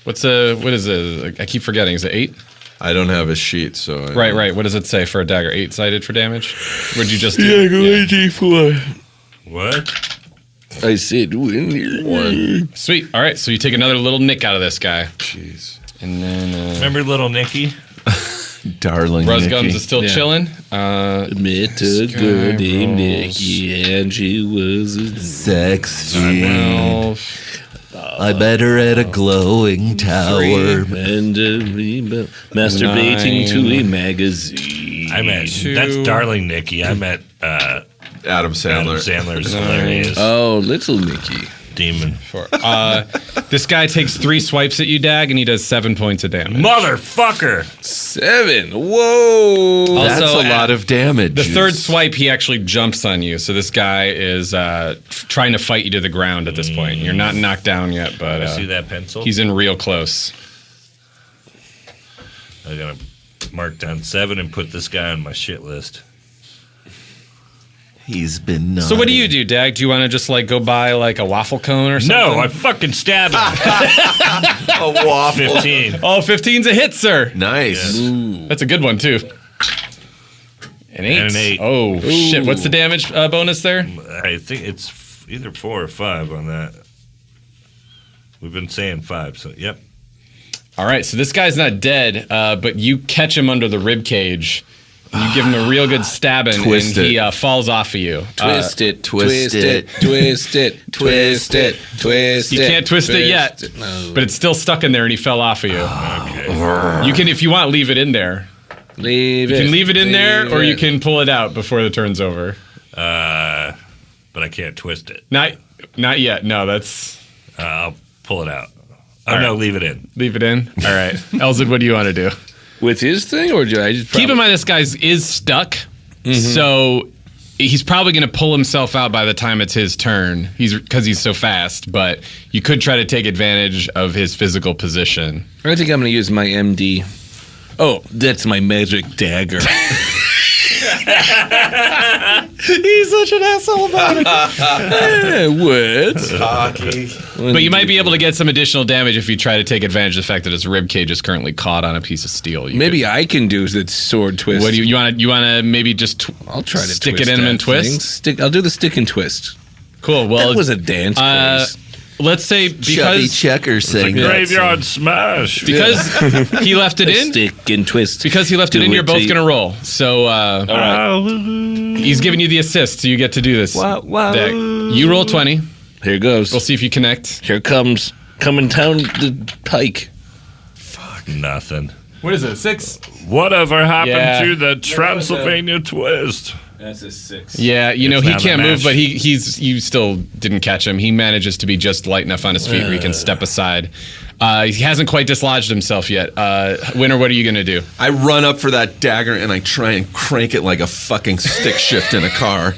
What is it? I keep forgetting. Is it 8? I don't have a sheet, so Right. What does it say for a dagger? 8-sided for damage? What'd you just do? Yeah, go ahead, D4. What? I said 1. Sweet. All right, so you take another little nick out of this guy. Jeez, And then Remember little Nicky? darling. Ruzgums Nikki. is still chilling. Met a girl named Nikki, and she was a Sexy. 12. I met her at a glowing tower. and masturbating 9. to a magazine. I met. Two. That's Darling Nikki. I met Adam Adam Sandler. Sandler's hilarious Oh, little Nikki. demon. 4. This guy takes 3 swipes at you, Dag, and he does 7 points of damage. Motherfucker! 7. Whoa. That's Also, a lot of damage. The third swipe, he actually jumps on you. So this guy is trying to fight you to the ground at this point. You're not knocked down yet, but I see that pencil. he's in real close. I'm gonna mark down 7 and put this guy on my shit list. He's been naughty. So what do you do, Dag? Do you want to just like go buy like a waffle cone or something? No, I fucking stab him. A waffle. 15. Oh, 15's a hit, sir. Nice. That's a good one, too. An 8. And an 8. Oh, shit. What's the damage bonus there? I think it's either 4 or 5 on that. We've been saying 5, so yep. All right, so this guy's not dead, but you catch him under the rib cage. You give him a real good stabbing, Twist and it. he falls off of you. Twist it, twist twist it. it, twist it, twist it, twist it. You can't twist it yet, No. but it's still stuck in there, and he fell off of you. Okay. You can, if you want, leave it in there. Leave You it. can leave it in there, or you it. can pull it out before the turn's over. But I can't twist it. Not yet. No, that's I'll pull it out. Oh, All no, right. leave it in. leave it in. All right, Elzid, what do you want to do? With his thing, or do I just Keep in mind, this guy's is stuck, so he's probably going to pull himself out by the time it's his turn. Because he's so fast, but you could try to take advantage of his physical position. I think I'm going to use my MD. Oh, that's my magic dagger. He's such an asshole about it. What? But you might be able to get some additional damage if you try to take advantage of the fact that his rib cage is currently caught on a piece of steel. You Maybe I can do that sword twist. could- what do you want to maybe just I'll try to stick twist it in him that and twist? thing. I'll do the stick and twist. Cool. Well, That was a dance place. let's say Chubby because checker saying that. Graveyard smash. he left it in. Stick and twist. Because he left it Do in, you're it both to- going to roll. So he's giving you the assist, so you get to do this. Deck. You roll 20. Here goes. We'll see if you connect. Here comes coming down the pike. Nothing. What is it, 6? Whatever happened Yeah. to the Transylvania twist? That's a 6. Yeah, you know, It's he not a can't move, match. but you still didn't catch him. He manages to be just light enough on his feet where he can step aside. He hasn't quite dislodged himself yet. Winner, what are you going to do? I run up for that dagger and I try and crank it like a fucking stick shift in a car.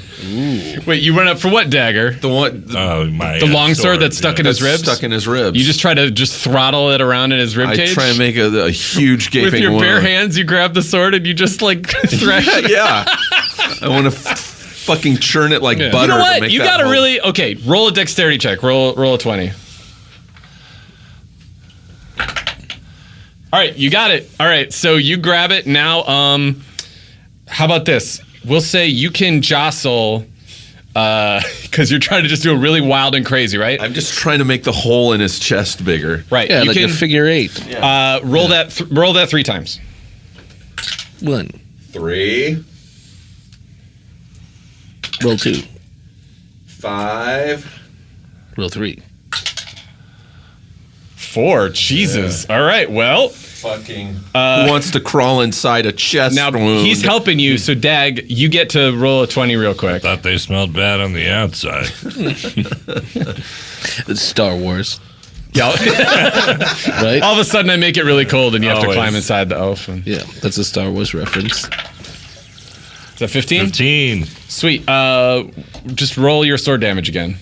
Wait, you run up for what dagger? The one Oh, my. The long sword that's stuck in his that's ribs? stuck in his ribs. You just try to throttle it around in his rib I cage? try and make a huge gaping With your bare wound. hands, you grab the sword and you just like thrash it. Yeah. I want to fucking churn it like Yeah. butter. You know To what? make You that gotta whole- really roll a dexterity check. Roll a 20. All right, you got it. All right, so you grab it now. How about this? We'll say you can jostle because you're trying to just do a really wild and crazy, right? I'm just trying to make the hole in his chest bigger. Right. Yeah, you like can a figure 8. roll that 3 times. 1. 3, Roll 2. 5. Roll 3. 4. Jesus. All right. Well, Fucking. Who wants to crawl inside a chest now wound? he's helping you. So Dag, you get to roll a 20 real quick. Thought they smelled bad on the outside. It's Star Wars, Yeah. right? All of a sudden, I make it really cold, and you have to Always. climb inside the oaf. And- Yeah, that's a Star Wars reference. Is that 15? 15. Sweet. Just roll your sword damage again.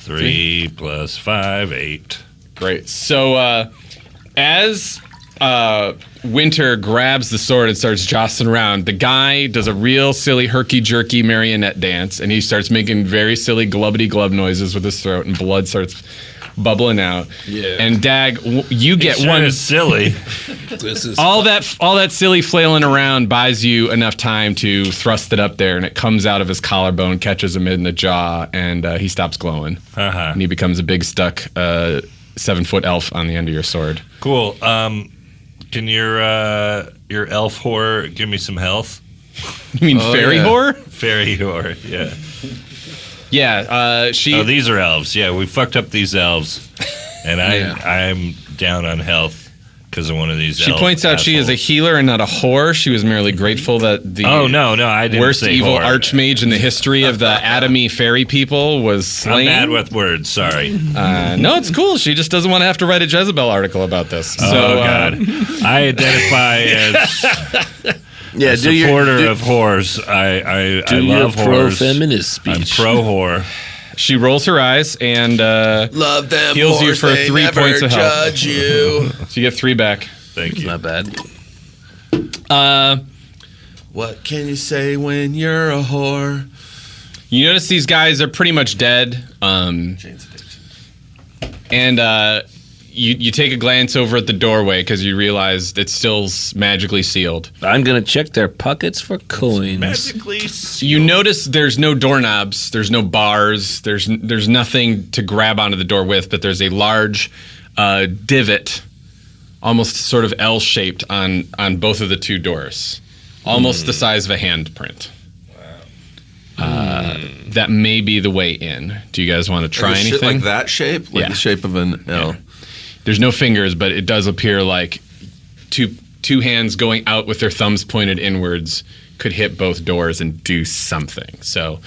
3 plus 5, 8. Great. So as Winter grabs the sword and starts jostling around. The guy does a real silly herky-jerky marionette dance, and he starts making very silly glubbity-glub noises with his throat, and blood starts bubbling out. Yeah. And Dag, you get Sure one. is silly. This is All that silly flailing around buys you enough time to thrust it up there, and it comes out of his collarbone, catches him in the jaw, and he stops glowing. Uh-huh. And he becomes a big stuck 7-foot elf on the end of your sword. Cool. Can your elf whore give me some health? You mean Oh, fairy yeah. whore? Fairy whore, yeah. Yeah, she. Oh, these are elves. Yeah, we fucked up these elves, and I'm down on health because of one of these. She elf points out she is a assholes. healer and not a whore. She was merely grateful that the Oh no, I didn't worst say evil whore. archmage in the history of the Atomy fairy people was I'm slain. bad with words. Sorry. No, it's cool. She just doesn't want to have to write a Jezebel article about this. So, Oh God, I identify as yeah. a supporter of whores. I love whores. pro-feminist I'm speech. pro whore. she rolls her eyes and Love them. heals you whores, for they 3 never points of health. judge you. So you get 3 back. Thank you. Not bad. What can you say when you're a whore? You notice these guys are pretty much dead. And you take a glance over at the doorway because you realize it's still magically sealed. I'm gonna check their pockets for coins. Magically, You notice there's no doorknobs, there's no bars, there's nothing to grab onto the door with, but there's a large divot, almost sort of L-shaped on both of the 2 doors, almost the size of a handprint. That may be the way in. Do you guys want to try Like a shit anything? like that shape? Like Yeah. the shape of an L. There's no fingers, but it does appear like two hands going out with their thumbs pointed inwards could hit both doors and do something. So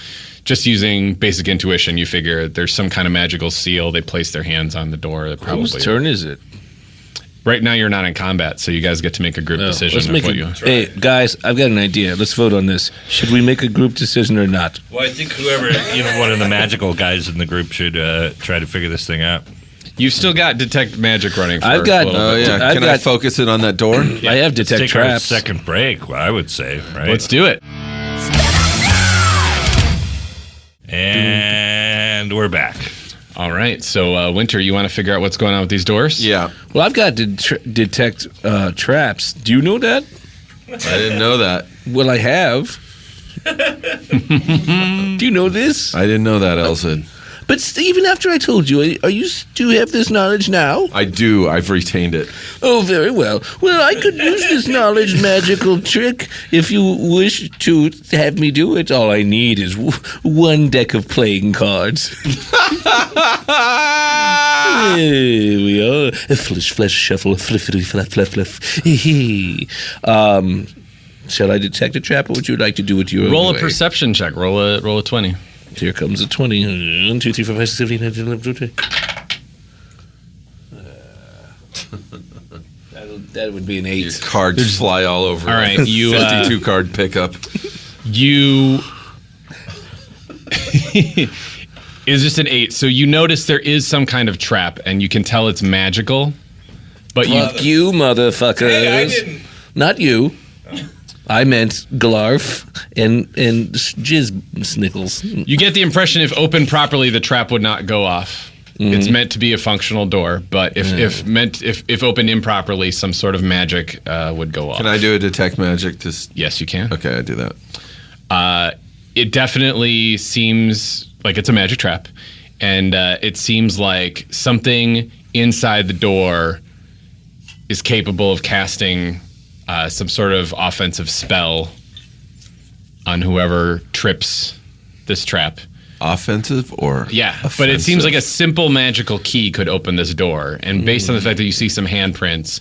just using basic intuition, you figure there's some kind of magical seal. They place their hands on the door. That probably Whose turn is it? Right now you're not in combat, so you guys get to make a group decision Let's of make what a, you. Hey guys, I've got an idea. Let's vote on this. Should we make a group decision or not? Well, I think whoever, one of the magical guys in the group should try to figure this thing out. You've still got detect magic running. For I've got- A little Oh bit. yeah. I've Can I got- focus it on that door? I have detect Take our traps. second break, I would say, right? Let's do it. And we're back. All right. So Winter, you want to figure out what's going on with these doors? Yeah. Well, I've got detect traps. Do you know that? I didn't know that. Well, I have. Do you know this? I didn't know that, Elsid. But even after I told you, do you have this knowledge now? I do. I've retained it. Oh, very well. Well, I could use this knowledge magical trick if you wish to have me do it. All I need is one deck of playing cards. Here we are. Flish, flesh, shuffle, fliffity, fluff, fluff, fluff. Shall I detect a trap, or would you like to do it your Roll own a way? perception check. Roll a 20. Here comes a 20. 1, 2, 3, 4, 5, 6, 7, 8, 9, 10, 11, 12, 13. That would be an 8. Your cards fly all over. All right, you, 52 card pickup. You. It's just an 8. So you notice there is some kind of trap, and you can tell it's magical. But Fuck you, motherfuckers. Not you. I meant Glarf and Jizz Snickles. you get the impression if opened properly, the trap would not go off. It's meant to be a functional door, but if opened improperly, some sort of magic would go off. Can I do a detect magic to? Yes, you can. Okay, I do that. It definitely seems like it's a magic trap, and it seems like something inside the door is capable of casting some sort of offensive spell on whoever trips this trap. Offensive or Yeah, offensive? but it seems like a simple magical key could open this door. And based on the fact that you see some handprints,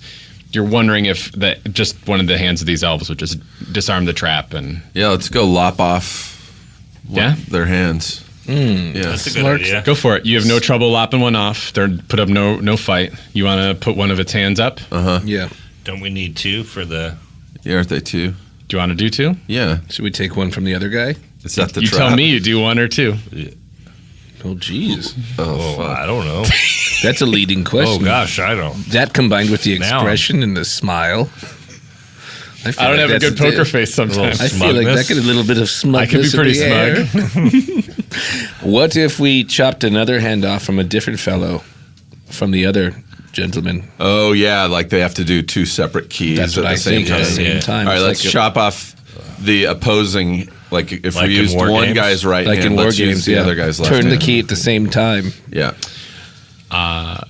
you're wondering if just one of the hands of these elves would just disarm the trap. And Yeah, let's go lop off. Yeah? Their hands. Yeah. That's a good idea. go for it. You have no trouble lopping one off. They're put up no fight. You want to put one of its hands up? Yeah. Don't we need 2 for the... Yeah, aren't they two? Do you want to do 2? Yeah. Should we take one from the other guy? Is that the You trap? tell me you do 1 or 2. Oh, jeez. Oh, fuck. I don't know. That's a leading question. Oh gosh, I don't. That combined with the Now. expression and the smile. I don't have a good poker face sometimes. I feel like that could a little bit of smugness. I can be pretty in the air. What if we chopped another hand off from a different fellow, from the other gentleman? Oh, yeah, like they have to do two separate keys That's at what the I same think time. at the same time. All right, It's let's like chop off the opposing. Like if Like we in used war one games? guy's right like hand, in war let's use games, the yeah. other guy's left Turn the hand. key at the same time. Yeah.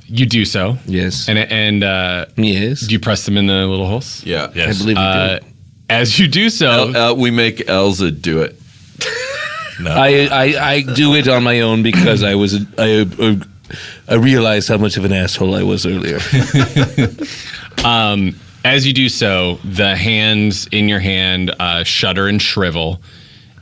You do so. Yes. And Yes. do you press them in the little holes? Yeah. Yes. I believe you do. As you do so, We make Elza do it. No. I do it on my own because I realized how much of an asshole I was earlier. as you do so, the hands in your hand shudder and shrivel,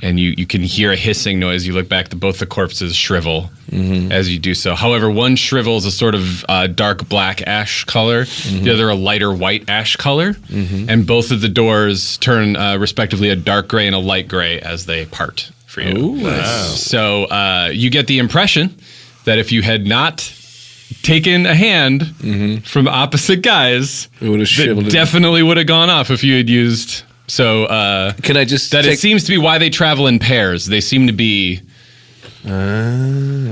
and you can hear a hissing noise. You look back, both the corpses shrivel as you do so. However, one shrivels a sort of dark black ash color, the other a lighter white ash color, and both of the doors turn respectively a dark gray and a light gray as they part for you. So you get the impression that if you had not taken a hand from opposite guys, It would have shriveled that it. definitely would have gone off if you had used. So Can I just that take it seems to be why they travel in pairs. They seem to be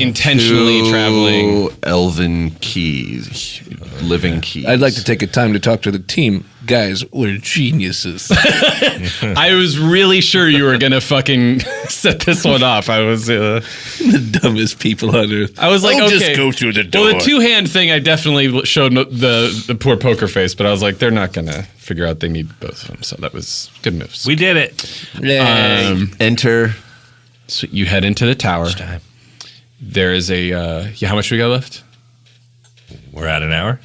intentionally Two traveling. elven keys, living keys. I'd like to take a time to talk to the team. Guys, we're geniuses. I was really sure you were gonna fucking set this one off. I was The dumbest people on earth. like, I'll okay. just go through the door. Well, the two-hand thing, I definitely showed the poor poker face, but I was like, they're not gonna figure out they need both of them. So that was good moves. We did it. Enter. So you head into the tower. There is a how much we got left? We're at an hour.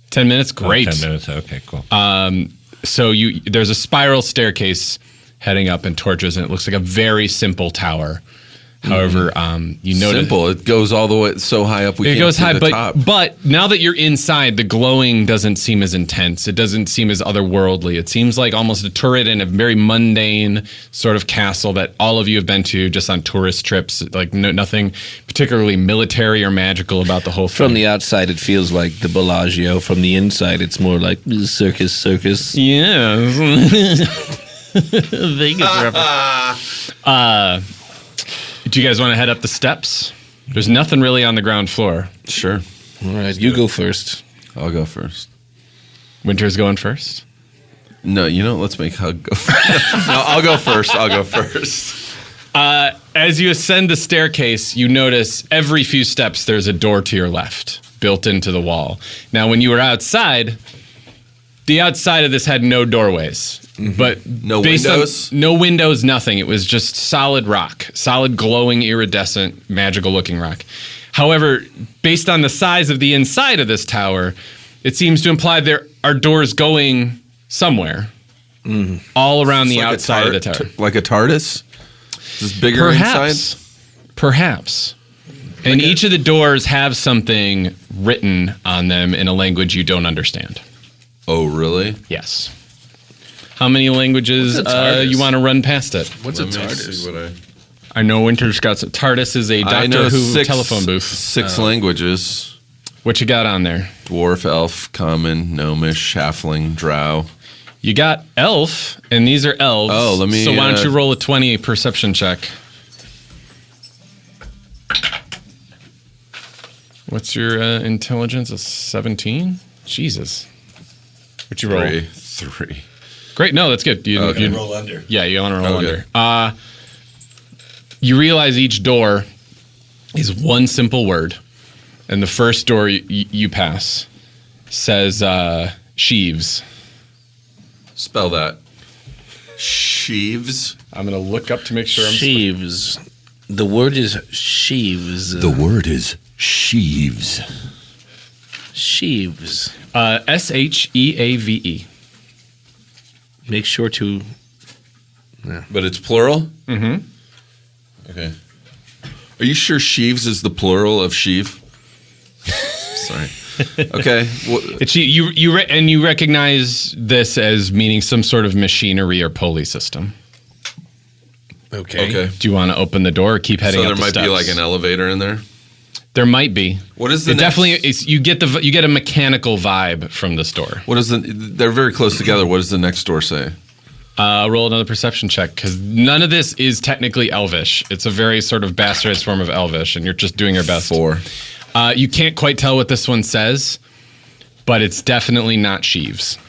10 minutes. Great. 10 minutes. Okay, cool. So there's a spiral staircase heading up and torches, and it looks like a very simple tower. However, you notice Simple. It goes all the way so high up we it can't goes see high, the top. but now that you're inside, the glowing doesn't seem as intense. It doesn't seem as otherworldly. It seems like almost a turret in a very mundane sort of castle that all of you have been to just on tourist trips. Like nothing particularly military or magical about the whole thing. From the outside, it feels like the Bellagio. From the inside, it's more like circus. yeah, Vegas reference. Do you guys want to head up the steps? There's nothing really on the ground floor. Sure. All right, you go first. I'll go first. Winter's going first. No, let's make Hug go first. No, I'll go first. As you ascend the staircase, you notice every few steps there's a door to your left, built into the wall. Now, when you were outside, the outside of this had no doorways. But No based on- windows? no windows, nothing. It was just solid rock, solid glowing, iridescent, magical looking rock. However, based on the size of the inside of this tower, it seems to imply there are doors going somewhere all around the Like a outside of the tower. like a TARDIS? Is this bigger inside? Perhaps. And each of the doors have something written on them in a language you don't understand. Oh, really? Yes. How many languages What's a TARDIS? you want to run past it? What's Let a me TARDIS? see what I know Winter Scouts. TARDIS is a I Doctor know Who six, telephone booth. 6 languages. What you got on there? Dwarf, elf, common, gnomish, halfling, drow. You got elf, and these are elves. Oh, let me, So why don't you roll a 20 perception check? What's your intelligence? A 17? Jesus. What'd you roll? 3. Great. No, that's good. You Roll under. Yeah, you want to roll Okay. under. You realize each door is one simple word, and the first door you pass says sheaves. Spell that. Sheaves. I'm going to look up to make sure I'm... Sheaves. The word is sheaves. word is sheaves. Sheaves. Sheave. Make sure to. But it's plural? Mm-hmm. Okay. Are you sure sheaves is the plural of sheave? Sorry. Okay. Well, It's you recognize this as meaning some sort of machinery or pulley system. Okay. Do you want to open the door or keep heading So up there the might be steps? like an elevator in there. There might be. What is the It next? definitely is. You get a mechanical vibe from the store. What is the? They're very close together. What does the next door say? Roll another perception check because none of this is technically Elvish. It's a very sort of bastardized form of Elvish, and you're just doing your best. 4. You can't quite tell what this one says, but it's definitely not Sheaves.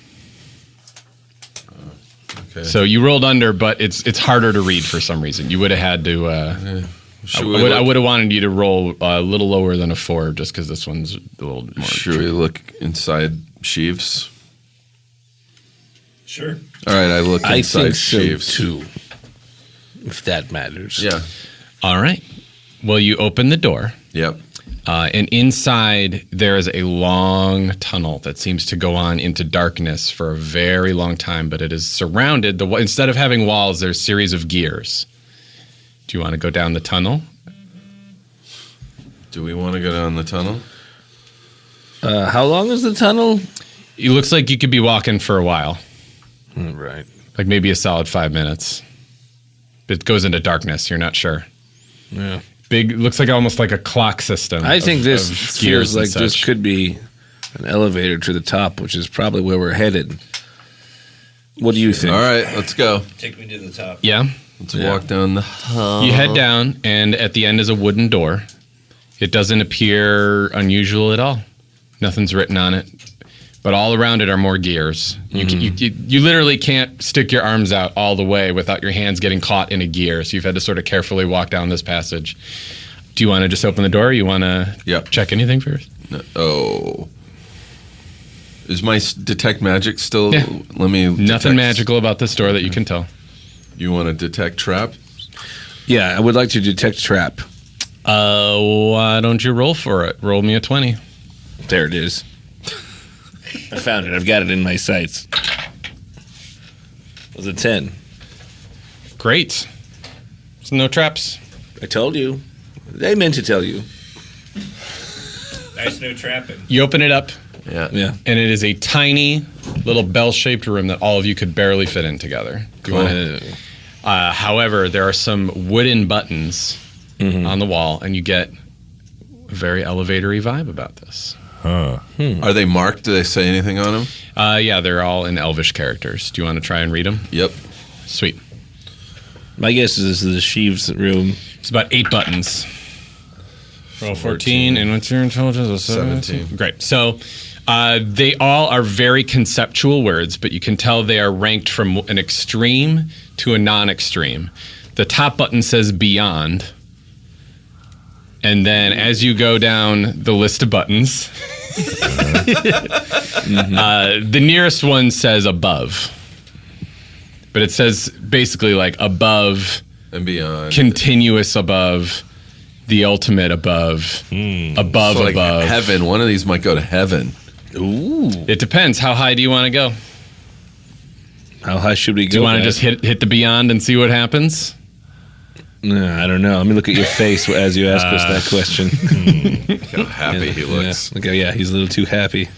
Okay. So you rolled under, but it's harder to read for some reason. You would have had to. I would have wanted you to roll a little lower than a 4, just because this one's a little more. Should we look inside Sheaves? Sure. All right, I look I inside think so Sheaves. too. If that matters. Yeah. All right. Well, you open the door. Yep. And inside, there is a long tunnel that seems to go on into darkness for a very long time, but it is surrounded. Instead of having walls, there's a series of gears. Do you want to go down the tunnel? Do we want to go down the tunnel? How long is the tunnel? It looks like you could be walking for a while, Right. like maybe a solid 5 minutes. It goes into darkness. You're not sure. Yeah. Big, looks like almost like a clock system. I think of this gears feels like and this such. could be an elevator to the top, which is probably where we're headed. What do you think? All right, let's go. Take me to the top. Yeah. Let's walk down the. You head down, and at the end is a wooden door. It doesn't appear unusual at all. Nothing's written on it. But all around it are more gears. You literally can't stick your arms out all the way without your hands getting caught in a gear. So you've had to sort of carefully walk down this passage. Do you want to just open the door, or you want to Yep. check anything first? Oh. Is my detect magic still? Yeah. Let me. Nothing detect- magical about this door that you can tell. You want to detect trap? Yeah, I would like to detect trap. Why don't you roll for it? Roll me a 20. There it is. I found it. I've got it in my sights. It was a 10. Great. There's no traps. I told you. They meant to tell you. Nice no trapping. You open it up, Yeah. Yeah. and it is a tiny little bell-shaped room that all of you could barely fit in together. Do you wanna- however, there are some wooden buttons on the wall, and you get a very elevator-y vibe about this. Are they marked? Do they say anything on them? Yeah, they're all in Elvish characters. Do you want to try and read them? Yep. Sweet. My guess is this is the Sheaves room. It's about 8 buttons. Roll 14, and what's your intelligence? 17. Great. So they all are very conceptual words, but you can tell they are ranked from an extreme to a non-extreme. The top button says beyond. And then as you go down the list of buttons, the nearest one says above. But it says basically like above, And beyond. continuous above, the ultimate above, above, So like above. heaven. One of these might go to heaven. Ooh. It depends. How high do you want to go? How high should we go? Do you want to guys? just hit the beyond and see what happens? No, I don't know. Let me look at your face as you ask us that question. How happy he looks. Yeah. Okay, yeah, he's a little too happy.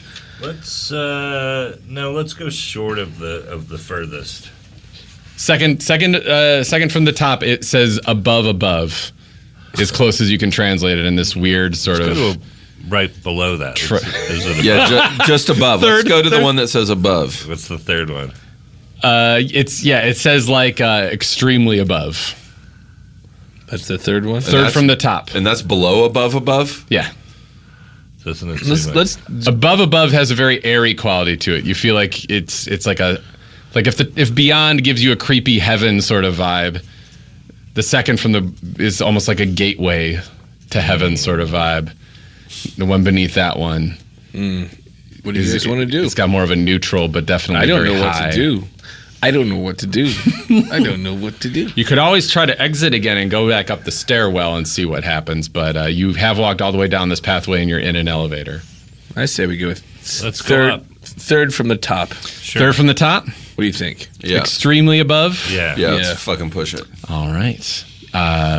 Let's let's go short of the furthest. Second from the top, it says above, as close as you can translate it in this weird sort Go of. to right below that. Is it Yeah, just above. Let's go to the one that says above. What's the third one? It says like extremely above. That's the third one. Third from the top. And that's below above? Yeah. Doesn't it seem Let's Above has a very airy quality to it. You feel like it's like if beyond gives you a creepy heaven sort of vibe, the second from is almost like a gateway to heaven sort of vibe. The one beneath that one. What do you guys want to do? It's got more of a neutral, but definitely I don't very know high. what to do. I don't know what to do. I don't know what to do. You could always try to exit again and go back up the stairwell and see what happens, but you have walked all the way down this pathway and you're in an elevator. I say we go with Let's go up. third from the top. Sure. Third from the top, What do you think? Yeah. extremely above. Yeah. Yeah, Yeah. let's fucking push it. All right.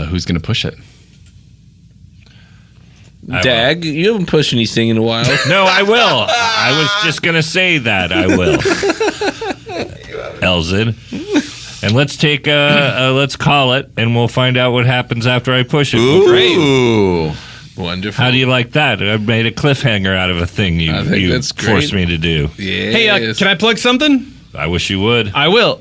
Who's going to push it? Dag, you haven't pushed anything in a while. No, I will. I was just gonna say that I will. Elzid. And let's take let's call it, and we'll find out what happens after I push it. Ooh. Wonderful. How do you like that? I made a cliffhanger out of a thing you that's great. forced me to do. Yes. Hey, can I plug something? I wish you would. I will.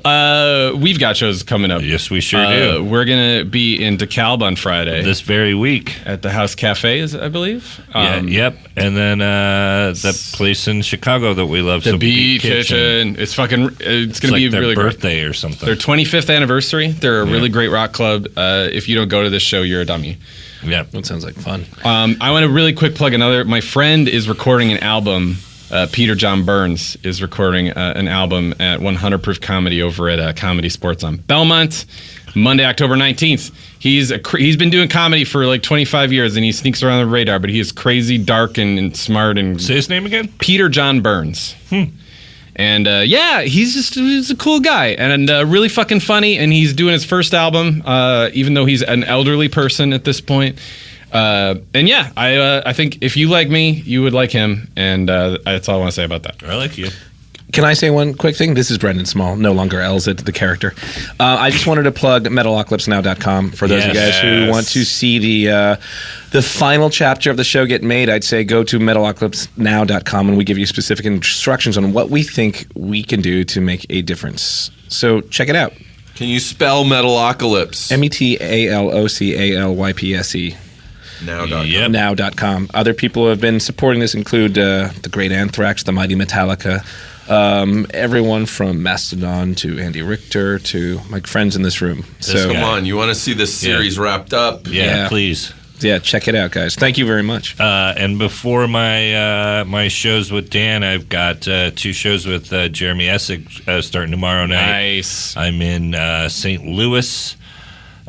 We've got shows coming up. Yes, we sure do. We're going to be in DeKalb on Friday. This very week. At the House Cafe, I believe. Yep. And then that place in Chicago that we love. The Bee Kitchen. It's going to be their really birthday great. or something. Their 25th anniversary. They're a really great rock club. If you don't go to this show, you're a dummy. Yeah. That sounds like fun. I want to really quick plug another. My friend is recording an album. Peter John Burns is recording an album at 100 Proof Comedy over at Comedy Sports on Belmont, Monday, October 19th. He's been doing comedy for like 25 years, and he sneaks around the radar, but he is crazy, dark, and smart. And say his name again? Peter John Burns. And he's a cool guy and really fucking funny. And he's doing his first album, even though he's an elderly person at this point. I think if you like me, you would like him, and that's all I want to say about that. I like you. Can I say one quick thing? This is Brendan Small, no longer Elzit, the character. I just wanted to plug metalocalypsenow.com for those of you guys who want to see the final chapter of the show get made. I'd say go to metalocalypsenow.com, and we give you specific instructions on what we think we can do to make a difference. So check it out. Can you spell Metalocalypse? METALOCALYPSE. Now.com. Yep. Now.com. Other people who have been supporting this include the great Anthrax, the mighty Metallica, everyone from Mastodon to Andy Richter to my friends in this room. Come on, you want to see this series wrapped up? Yeah, please. Yeah, check it out, guys. Thank you very much. And before my shows with Dan, I've got 2 shows with Jeremy Essig starting tomorrow night. Nice. I'm in St. Louis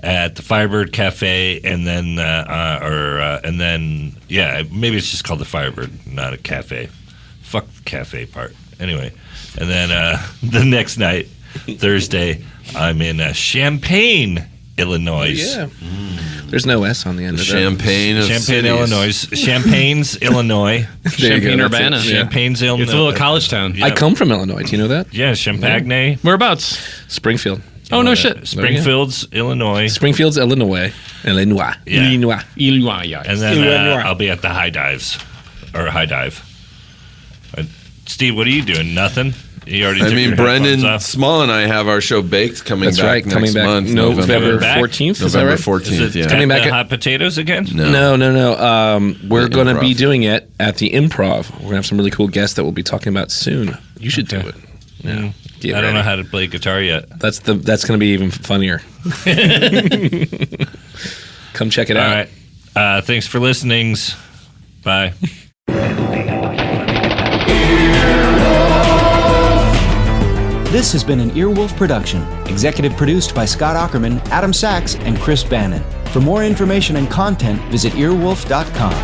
at the Firebird Cafe, and then maybe it's just called the Firebird, not a cafe. Fuck the cafe part. Anyway, and then the next night, Thursday, I'm in Champaign, Illinois. Yeah. There's no S on the end of that. Champaign, Illinois. Champaign's, Illinois. Champaign, Urbana. Champaign's, Illinois. It's a little college town. I come from Illinois. Do you know that? Yeah, Champagne. Whereabouts? Springfield. Oh, no shit. Springfield's, Illinois. Springfield's, Illinois. Illinois. Yeah. Illinois. Yeah. And then I'll be at the High Dive. Steve, what are you doing? Nothing? You already took your headphones Brendan off? Small and I have our show Baked coming That's back right. next Coming back month. November back? 14th. Is that November right? 14th, Is it Coming back the at- Hot Potatoes again? No. We're going to be Improv. doing it at the Improv. We're going to have some really cool guests that we'll be talking about soon. You should do it. Yeah. Get I don't ready. know how to play guitar yet. That's going to be even funnier. Come check it All out. right. Thanks for listening. Bye. This has been an Earwolf production, executive produced by Scott Ackerman, Adam Sachs, and Chris Bannon. For more information and content, visit earwolf.com.